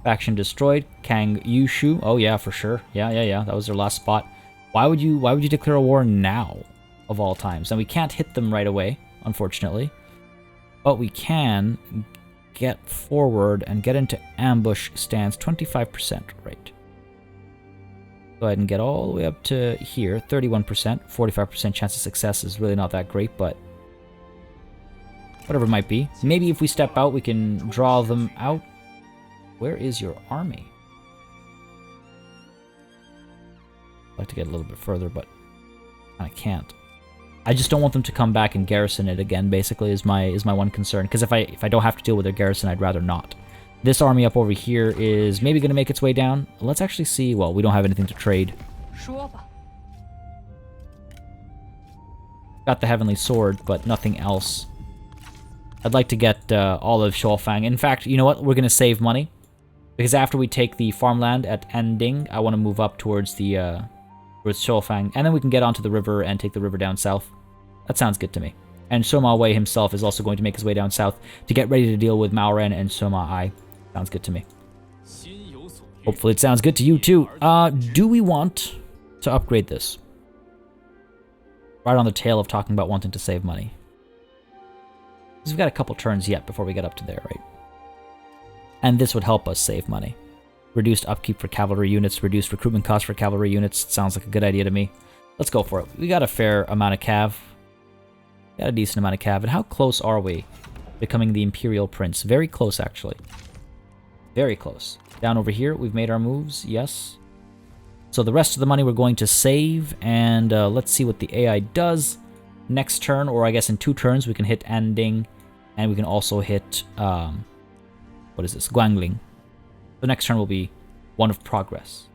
Faction destroyed. Kang Yushu. Oh yeah, for sure. Yeah. That was their last spot. Why would you declare a war now? Of all times. And we can't hit them right away, unfortunately. But we can get forward and get into ambush stance. 25% rate. Go ahead and get all the way up to here. 31%. 45% chance of success is really not that great, but whatever it might be. Maybe if we step out, we can draw them out. Where is your army? I'd like to get a little bit further, but I can't. I just don't want them to come back and garrison it again, basically, is my one concern. Because if I don't have to deal with their garrison, I'd rather not. This army up over here is maybe going to make its way down. Let's actually see. Well, we don't have anything to trade. Got the Heavenly Sword, but nothing else. I'd like to get all of Shuofang. In fact, you know what? We're going to save money. Because after we take the farmland at Ending, I want to move up towards the... with Shuofang, and then we can get onto the river and take the river down south. That sounds good to me. And Sima Wei himself is also going to make his way down south to get ready to deal with Maoren and Sima Ai. Sounds good to me. Hopefully it sounds good to you too. Do we want to upgrade this? Right on the tail of talking about wanting to save money. Because we've got a couple turns yet before we get up to there, right? And this would help us save money. Reduced upkeep for cavalry units, reduced recruitment costs for cavalry units. Sounds like a good idea to me. Let's go for it. We got a fair amount of cav. Got a decent amount of cav. And how close are we becoming the Imperial Prince? Very close, actually. Very close. Down over here, we've made our moves. Yes. So the rest of the money we're going to save. And let's see what the AI does. Next turn, or I guess in 2 turns, we can hit Anding. And we can also hit... what is this? Guangling. The next turn will be one of progress.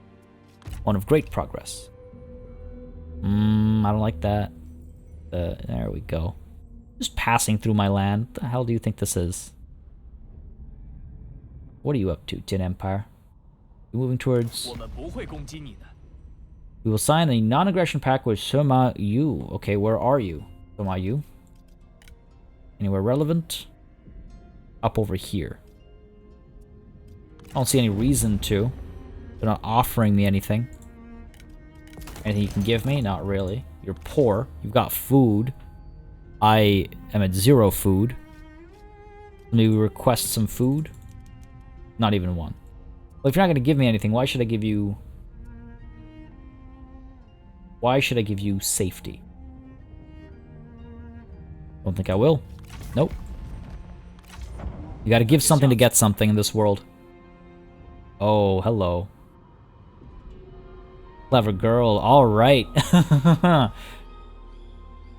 One of great progress. I don't like that. There we go. Just passing through my land. What the hell do you think this is? What are you up to, Jin Empire? You're moving towards... We will sign a non-aggression pact with Sima Yu. Okay, where are you? Sima Yu? Anywhere relevant? Up over here. I don't see any reason to. They're not offering me anything. Anything you can give me? Not really. You're poor. You've got food. I am at 0 food. Maybe request some food? Not even 1. Well, if you're not going to give me anything, why should I give you... Why should I give you safety? Don't think I will. Nope. You gotta give something to get something in this world. Oh, hello. Clever girl. Alright.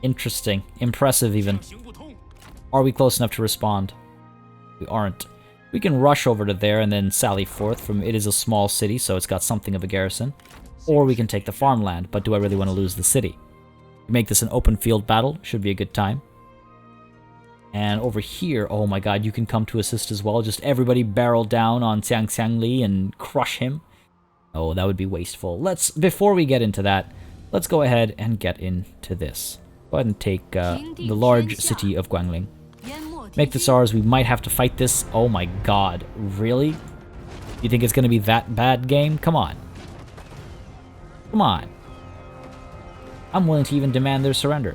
Interesting. Impressive, even. Are we close enough to respond? We aren't. We can rush over to there and then sally forth from... It is a small city, so it's got something of a garrison. Or we can take the farmland, but do I really want to lose the city? Make this an open field battle. Should be a good time. And over here, oh my god, you can come to assist as well. Just everybody barrel down on Xiang Li and crush him. Oh, that would be wasteful. Before we get into that, let's go ahead and get into this. Go ahead and take the large city of Guangling. Make this ours. We might have to fight this. Oh my god, really? You think it's going to be that bad, game? Come on. Come on. I'm willing to even demand their surrender.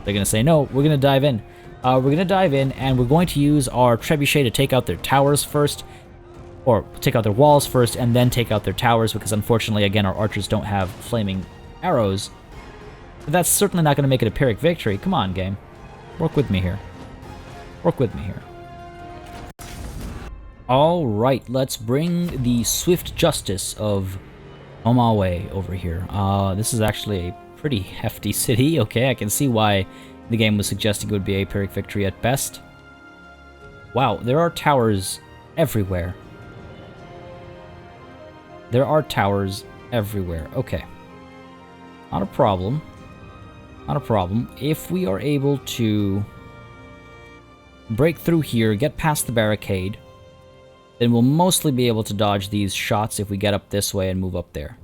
They're going to say, no, we're going to dive in. We're going to dive in, and we're going to use our trebuchet to take out their towers first. Or take out their walls first, and then take out their towers, because unfortunately, again, our archers don't have flaming arrows. But that's certainly not going to make it a Pyrrhic victory. Come on, game. Work with me here. Work with me here. Alright, let's bring the swift justice of Sima Wei over here. This is actually a pretty hefty city. Okay, I can see why the game was suggesting it would be a Pyrrhic victory at best. Wow, there are towers everywhere. There are towers everywhere. Okay. Not a problem. Not a problem. If we are able to break through here, get past the barricade, then we'll mostly be able to dodge these shots if we get up this way and move up there.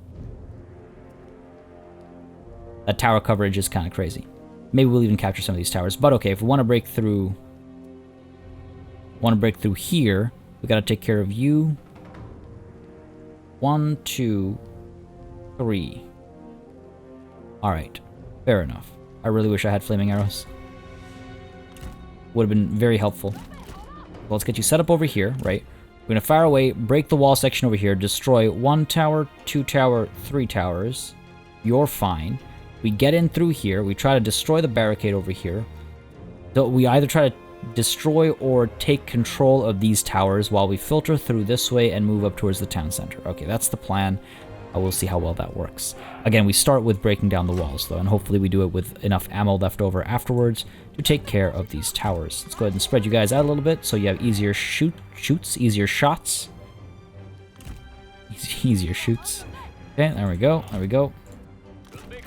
That tower coverage is kind of crazy. Maybe we'll even capture some of these towers. But okay, if we want to break through here, we gotta take care of you. 1, 2, 3. Alright. Fair enough. I really wish I had flaming arrows. Would have been very helpful. Well, let's get you set up over here, right? We're going to fire away, break the wall section over here, destroy 1 tower, 2 tower, 3 towers. You're fine. We get in through here. We try to destroy the barricade over here. We either try to destroy or take control of these towers while we filter through this way and move up towards the town center. Okay, that's the plan. We'll see how well that works. Again, we start with breaking down the walls, though, and hopefully we do it with enough ammo left over afterwards to take care of these towers. Let's go ahead and spread you guys out a little bit so you have easier shoots, easier shots. Easier shoots. Okay, there we go, there we go.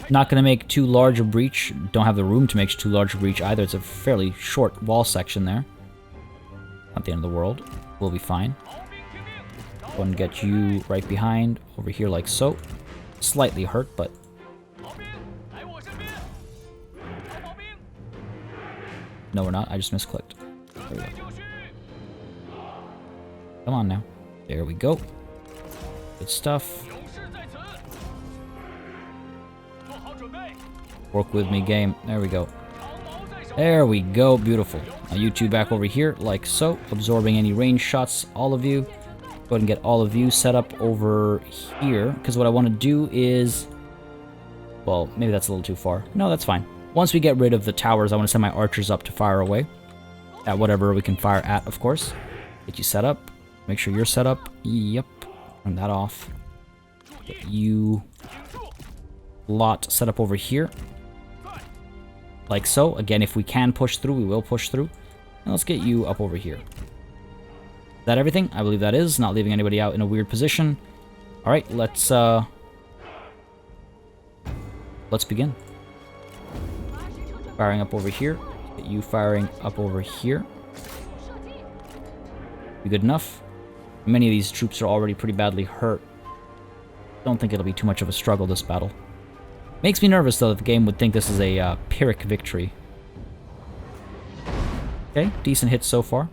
Not going to make too large a breach. Don't have the room to make too large a breach either. It's a fairly short wall section there. Not the end of the world. We'll be fine. Go and get you right behind over here like so. Slightly hurt, but... No, we're not. I just misclicked. There we go. Come on now. There we go. Good stuff. Work with me, game. There we go. There we go. Beautiful. Now you two back over here like so. Absorbing any range shots, all of you. Go ahead and get all of you set up over here, because what I want to do is... Well, maybe that's a little too far. No, that's fine. Once we get rid of the towers, I want to send my archers up to fire away. At whatever we can fire at, of course. Get you set up. Make sure you're set up. Yep. Turn that off. Get you... lot set up over here. Like so. Again, if we can push through, we will push through. And let's get you up over here. Is that everything? I believe that is. Not leaving anybody out in a weird position. Alright, let's begin. Firing up over here. Get you firing up over here. You good enough? Many of these troops are already pretty badly hurt. Don't think it'll be too much of a struggle, this battle. Makes me nervous, though, that the game would think this is a Pyrrhic victory. Okay, decent hits so far.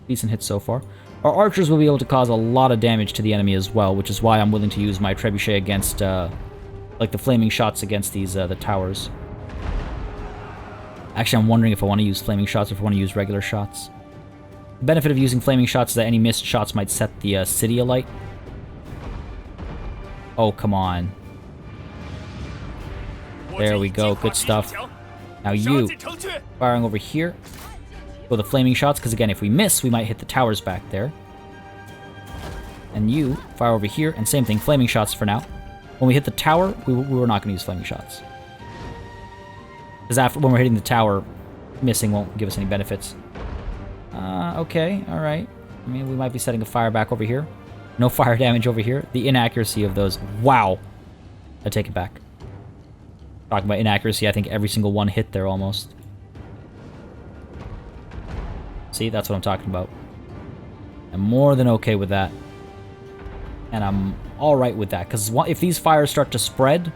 Decent hits so far. Our archers will be able to cause a lot of damage to the enemy as well, which is why I'm willing to use my trebuchet against, like the flaming shots against these, the towers. Actually, I'm wondering if I want to use flaming shots or if I want to use regular shots. The benefit of using flaming shots is that any missed shots might set the city alight. Oh, come on. There we go. Good stuff. Now you, firing over here. Go the flaming shots, because again, if we miss, we might hit the towers back there. And you fire over here, and same thing, flaming shots for now. When we hit the tower, we were not going to use flaming shots. Because when we're hitting the tower, missing won't give us any benefits. Okay, alright. I mean, we might be setting a fire back over here. No fire damage over here. The inaccuracy of those. Wow. I take it back. Talking about inaccuracy, I think every single one hit there almost. See, that's what I'm talking about. I'm more than okay with that. And I'm alright with that, because if these fires start to spread,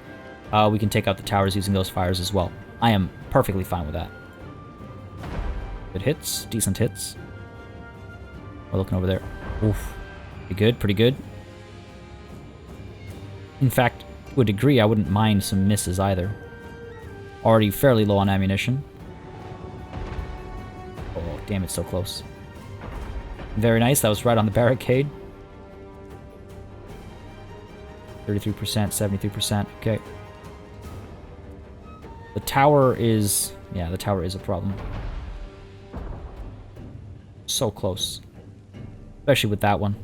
we can take out the towers using those fires as well. I am perfectly fine with that. Good hits, decent hits. We're looking over there. Oof. Pretty good, pretty good. In fact, to a degree, I wouldn't mind some misses either. Already fairly low on ammunition. Oh, damn, it's so close. Very nice, that was right on the barricade. 33%, 73%, okay. The tower is... yeah, the tower is a problem. So close. Especially with that one.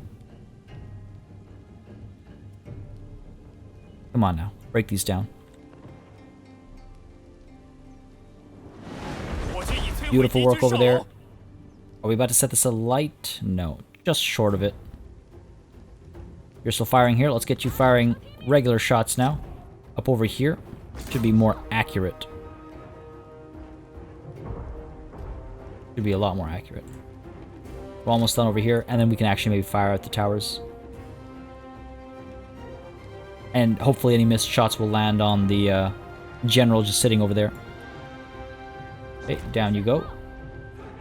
Come on now, break these down. Beautiful work over there. Are we about to set this alight? No, just short of it. You're still firing here. Let's get you firing regular shots now. Up over here. Should be more accurate. Should be a lot more accurate. We're almost done over here, and then we can actually maybe fire at the towers. And hopefully any missed shots will land on the general just sitting over there. Okay, down you go.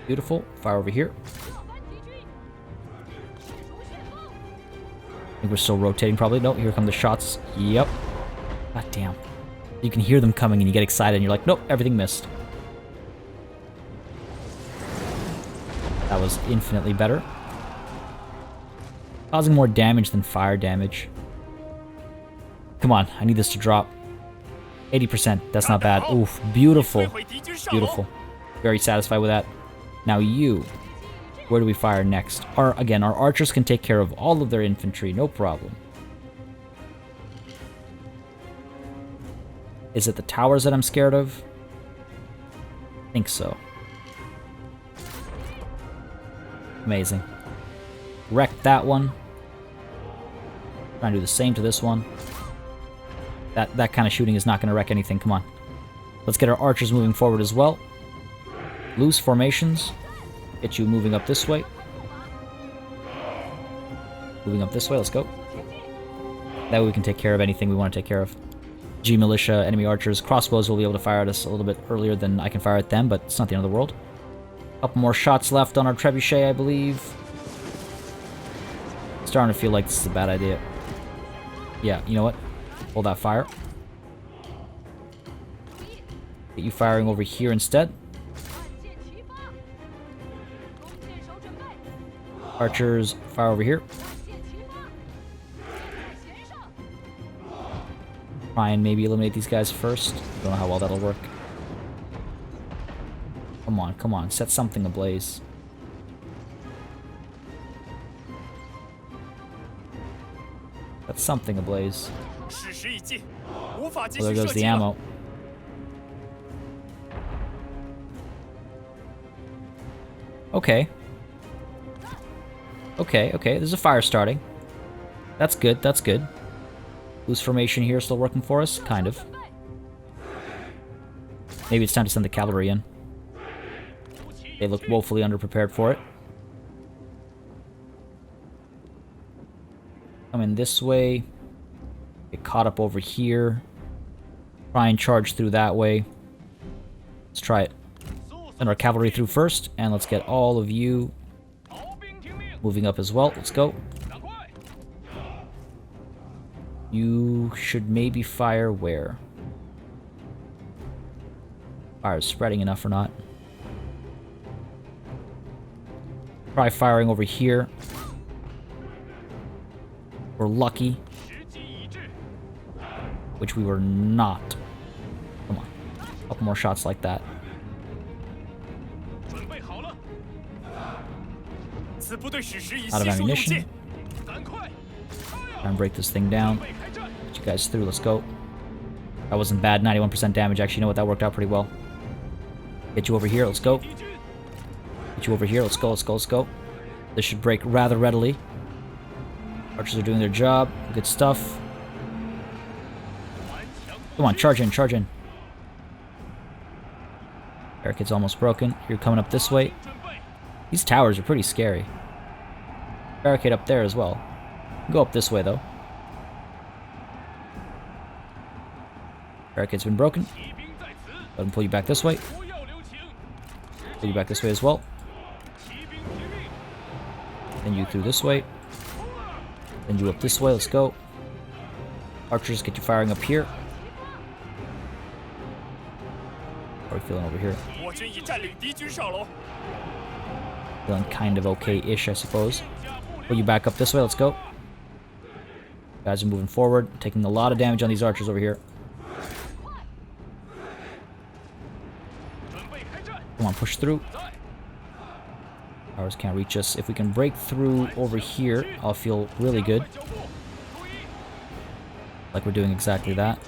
Beautiful. Fire over here. I think we're still rotating probably. No, here come the shots. Yep. God damn. You can hear them coming and you get excited and you're like, nope, everything missed. That was infinitely better. Causing more damage than fire damage. Come on, I need this to drop. 80%, that's not bad. Oof, beautiful. Beautiful. Very satisfied with that. Now you, where do we fire next? Again, our archers can take care of all of their infantry, no problem. Is it the towers that I'm scared of? I think so. Amazing. Wrecked that one. Trying to do the same to this one. That kind of shooting is not going to wreck anything. Come on. Let's get our archers moving forward as well. Loose formations. Get you moving up this way. Moving up this way. Let's go. That way we can take care of anything we want to take care of. G militia, enemy archers, crossbows will be able to fire at us a little bit earlier than I can fire at them, but it's not the end of the world. Couple more shots left on our trebuchet, I believe. Starting to feel like this is a bad idea. Yeah, you know what? Hold that fire. Get you firing over here instead. Archers, fire over here. Try and maybe eliminate these guys first. Don't know how well that'll work. Come on, come on. Set something ablaze. Set something ablaze. Well, there goes the ammo. Okay. Okay, okay. There's a fire starting. That's good, that's good. Loose formation here still working for us? Kind of. Maybe it's time to send the cavalry in. They look woefully underprepared for it. Come in this way. Get caught up over here. Try and charge through that way. Let's try it. Send our cavalry through first, and let's get all of you moving up as well. Let's go. You should maybe fire where? Fire is spreading enough or not? Try firing over here. We're lucky. Which we were not. Come on. A couple more shots like that. Out of ammunition. Try and break this thing down. Get you guys through. Let's go. That wasn't bad. 91% damage. Actually, you know what? That worked out pretty well. Get you over here. Let's go. Get you over here. Let's go. Let's go. Let's go. This should break rather readily. Archers are doing their job. Good stuff. Come on, charge in, charge in. Barricade's almost broken. You're coming up this way. These towers are pretty scary. Barricade up there as well. Go up this way, though. Barricade's been broken. Let him pull you back this way. Pull you back this way as well. Then you through this way. Then you up this way. Let's go. Archers, get you firing up here. How are we feeling over here? Feeling kind of okay-ish, I suppose. Pull you back up this way. Let's go. Guys are moving forward. Taking a lot of damage on these archers over here. Come on, push through. Powers can't reach us. If we can break through over here, I'll feel really good. Like we're doing exactly that.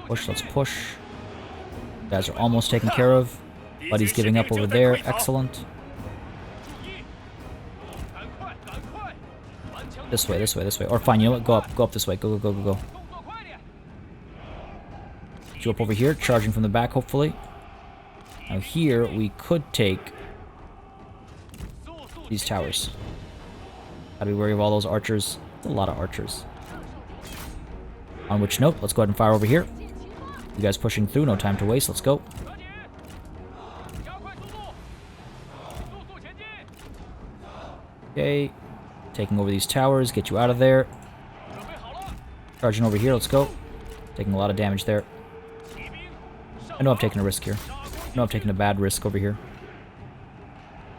Push, let's push. Guys are almost taken care of. Buddy's giving up over there. Excellent. This way, this way, this way. Or fine, you know what? Go up this way. Go, go, go, go, go. Get you up over here, charging from the back, hopefully. Now here, we could take these towers. Gotta be wary of all those archers. That's a lot of archers. On which note, let's go ahead and fire over here. You guys pushing through, no time to waste. Let's go. Okay. Taking over these towers, get you out of there. Charging over here, let's go. Taking a lot of damage there. I know I'm taking a risk here. I know I'm taking a bad risk over here.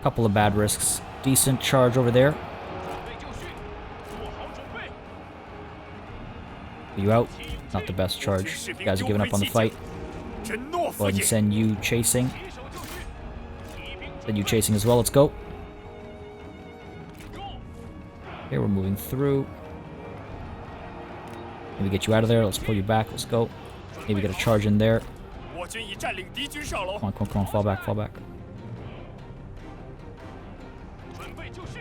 Couple of bad risks. Decent charge over there. Are you out? Not the best charge. You guys are giving up on the fight. Go ahead and send you chasing. Send you chasing as well. Let's go. Okay, we're moving through. Maybe get you out of there. Let's pull you back. Let's go. Maybe get a charge in there. Come on, come on, come on. Fall back, fall back.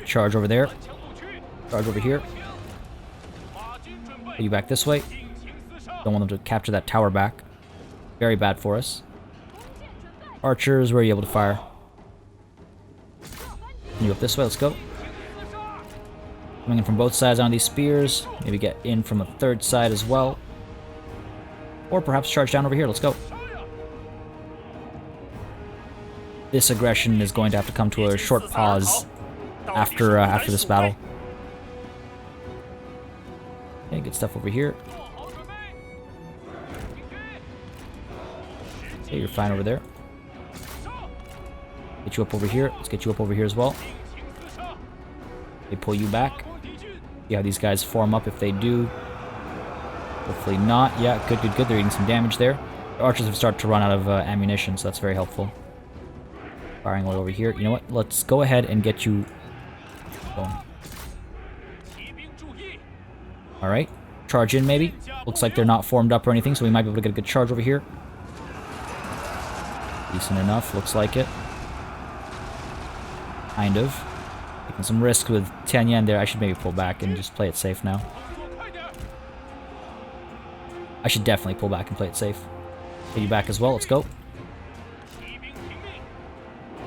Charge over there. Charge over here. Pull you back this way. Don't want them to capture that tower back. Very bad for us. Archers, where are you able to fire? You up this way, let's go. Coming in from both sides on these spears. Maybe get in from a third side as well. Or perhaps charge down over here, let's go. This aggression is going to have to come to a short pause after this battle. Okay, good stuff over here. Okay, you're fine over there. Get you up over here. Let's get you up over here as well. They pull you back. See how these guys form up if they do. Hopefully not. Yeah, good, good, good. They're eating some damage there. The archers have started to run out of ammunition, so that's very helpful. Firing away over here. You know what? Let's go ahead and get you going. Alright. Charge in, maybe. Looks like they're not formed up or anything, so we might be able to get a good charge over here. Decent enough. Looks like it. Kind of. Taking some risk with Tianyan there. I should maybe pull back and just play it safe now. I should definitely pull back and play it safe. Get you back as well. Let's go.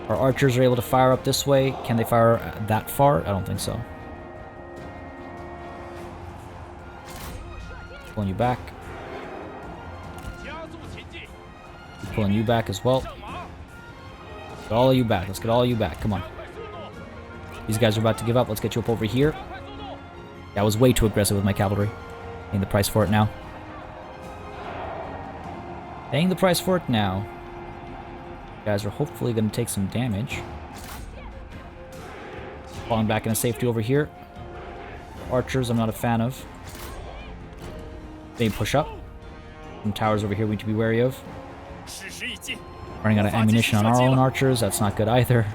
Our archers are able to fire up this way. Can they fire that far? I don't think so. Pulling you back. Pulling you back as well. Get all of you back. Let's get all of you back. Come on. These guys are about to give up. Let's get you up over here. Yeah, I was way too aggressive with my cavalry. Paying the price for it now. Paying the price for it now. You guys are hopefully going to take some damage. Falling back into safety over here. Archers, I'm not a fan of. Maybe push up. Some towers over here we need to be wary of. Running out of ammunition on our own archers. That's not good either.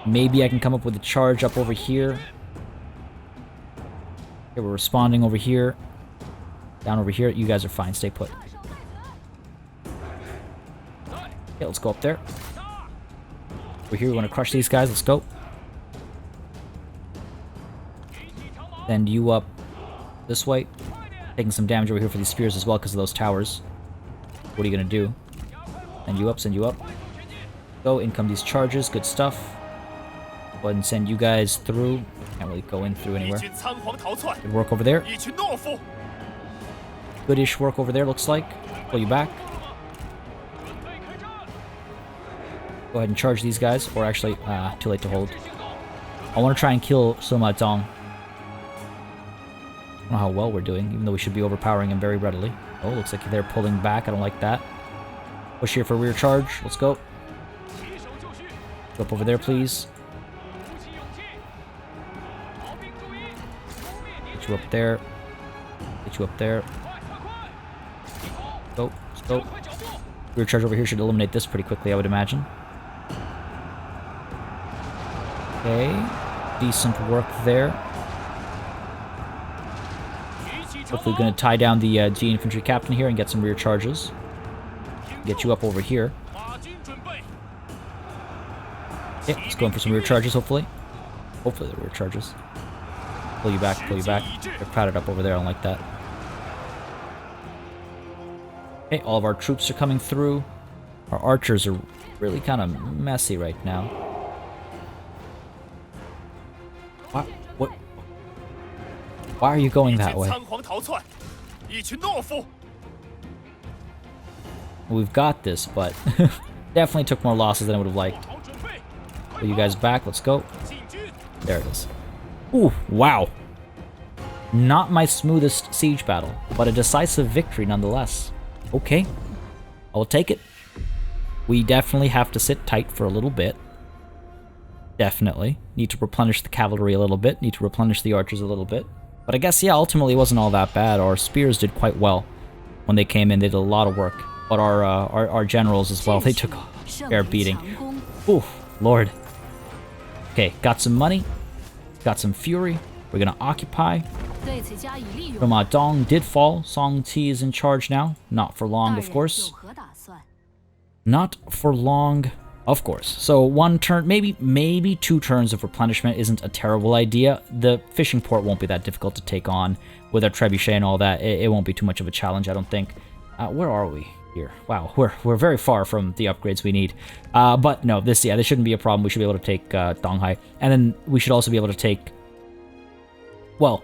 Maybe I can come up with a charge up over here. Okay, we're responding over here. Down over here. You guys are fine. Stay put. Okay, let's go up there. Over here, we want to crush these guys. Let's go. Send you up this way. Taking some damage over here for these spears as well because of those towers. What are you going to do? Send you up, send you up. Go, in come these charges. Good stuff. Go ahead and send you guys through. Can't really go in through anywhere. Good work over there. Goodish work over there, looks like. Pull you back. Go ahead and charge these guys. Or actually, too late to hold. I want to try and kill Sima Dong. I don't know how well we're doing, even though we should be overpowering him very readily. Oh, looks like they're pulling back. I don't like that. Push here for rear charge. Let's go. Go up over there, please. Get you up there. Get you up there. Go. Let's go. Rear charge over here should eliminate this pretty quickly, I would imagine. Okay. Decent work there. Hopefully going to tie down the G infantry captain here and get some rear charges. Get you up over here. Okay, let's go in for some rear charges, hopefully. Hopefully the rear charges. Pull you back, pull you back. They're crowded up over there, I don't like that. Okay, all of our troops are coming through. Our archers are really kind of messy right now. What? What? Why are you going that way? We've got this, but definitely took more losses than I would have liked. Pull you guys back. Let's go. There it is. Ooh, wow. Not my smoothest siege battle, but a decisive victory nonetheless. Okay. I will take it. We definitely have to sit tight for a little bit. Definitely. Need to replenish the cavalry a little bit. Need to replenish the archers a little bit. But I guess, yeah, ultimately it wasn't all that bad. Our spears did quite well when they came in. They did a lot of work. But our generals as well, they took a fair beating. Ooh, Lord. Okay, got some money. Got some fury. We're going to occupy. Sima Dong did fall. Song Ti is in charge now. Not for long, of course. Not for long, of course. So one turn, maybe 2 turns of replenishment isn't a terrible idea. The fishing port won't be that difficult to take on with our trebuchet and all that. It won't be too much of a challenge, I don't think. Where are we here? Wow, we're very far from the upgrades we need. But no, this shouldn't be a problem. We should be able to take Donghai, and then we should also be able to take. Well,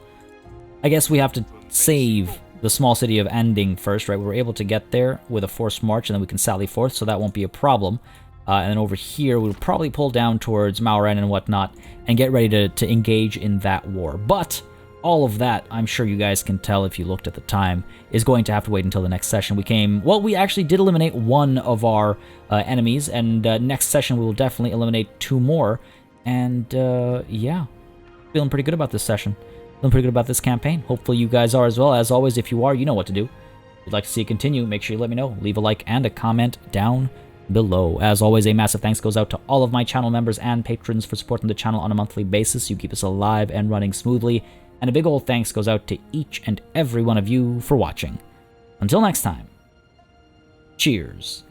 I guess we have to save the small city of Anding first, right? We're able to get there with a forced march, and then we can sally forth, so that won't be a problem. And then over here, we'll probably pull down towards Maoren and whatnot, and get ready to engage in that war. But all of that, I'm sure you guys can tell if you looked at the time, is going to have to wait until the next session. We actually did eliminate 1 of our enemies, and next session we will definitely eliminate 2 more. And yeah, feeling pretty good about this session. Feeling pretty good about this campaign. Hopefully you guys are as well. As always, if you are, you know what to do. If you'd like to see it continue, make sure you let me know. Leave a like and a comment down below. As always, a massive thanks goes out to all of my channel members and patrons for supporting the channel on a monthly basis. You keep us alive and running smoothly. And a big old thanks goes out to each and every one of you for watching. Until next time, cheers.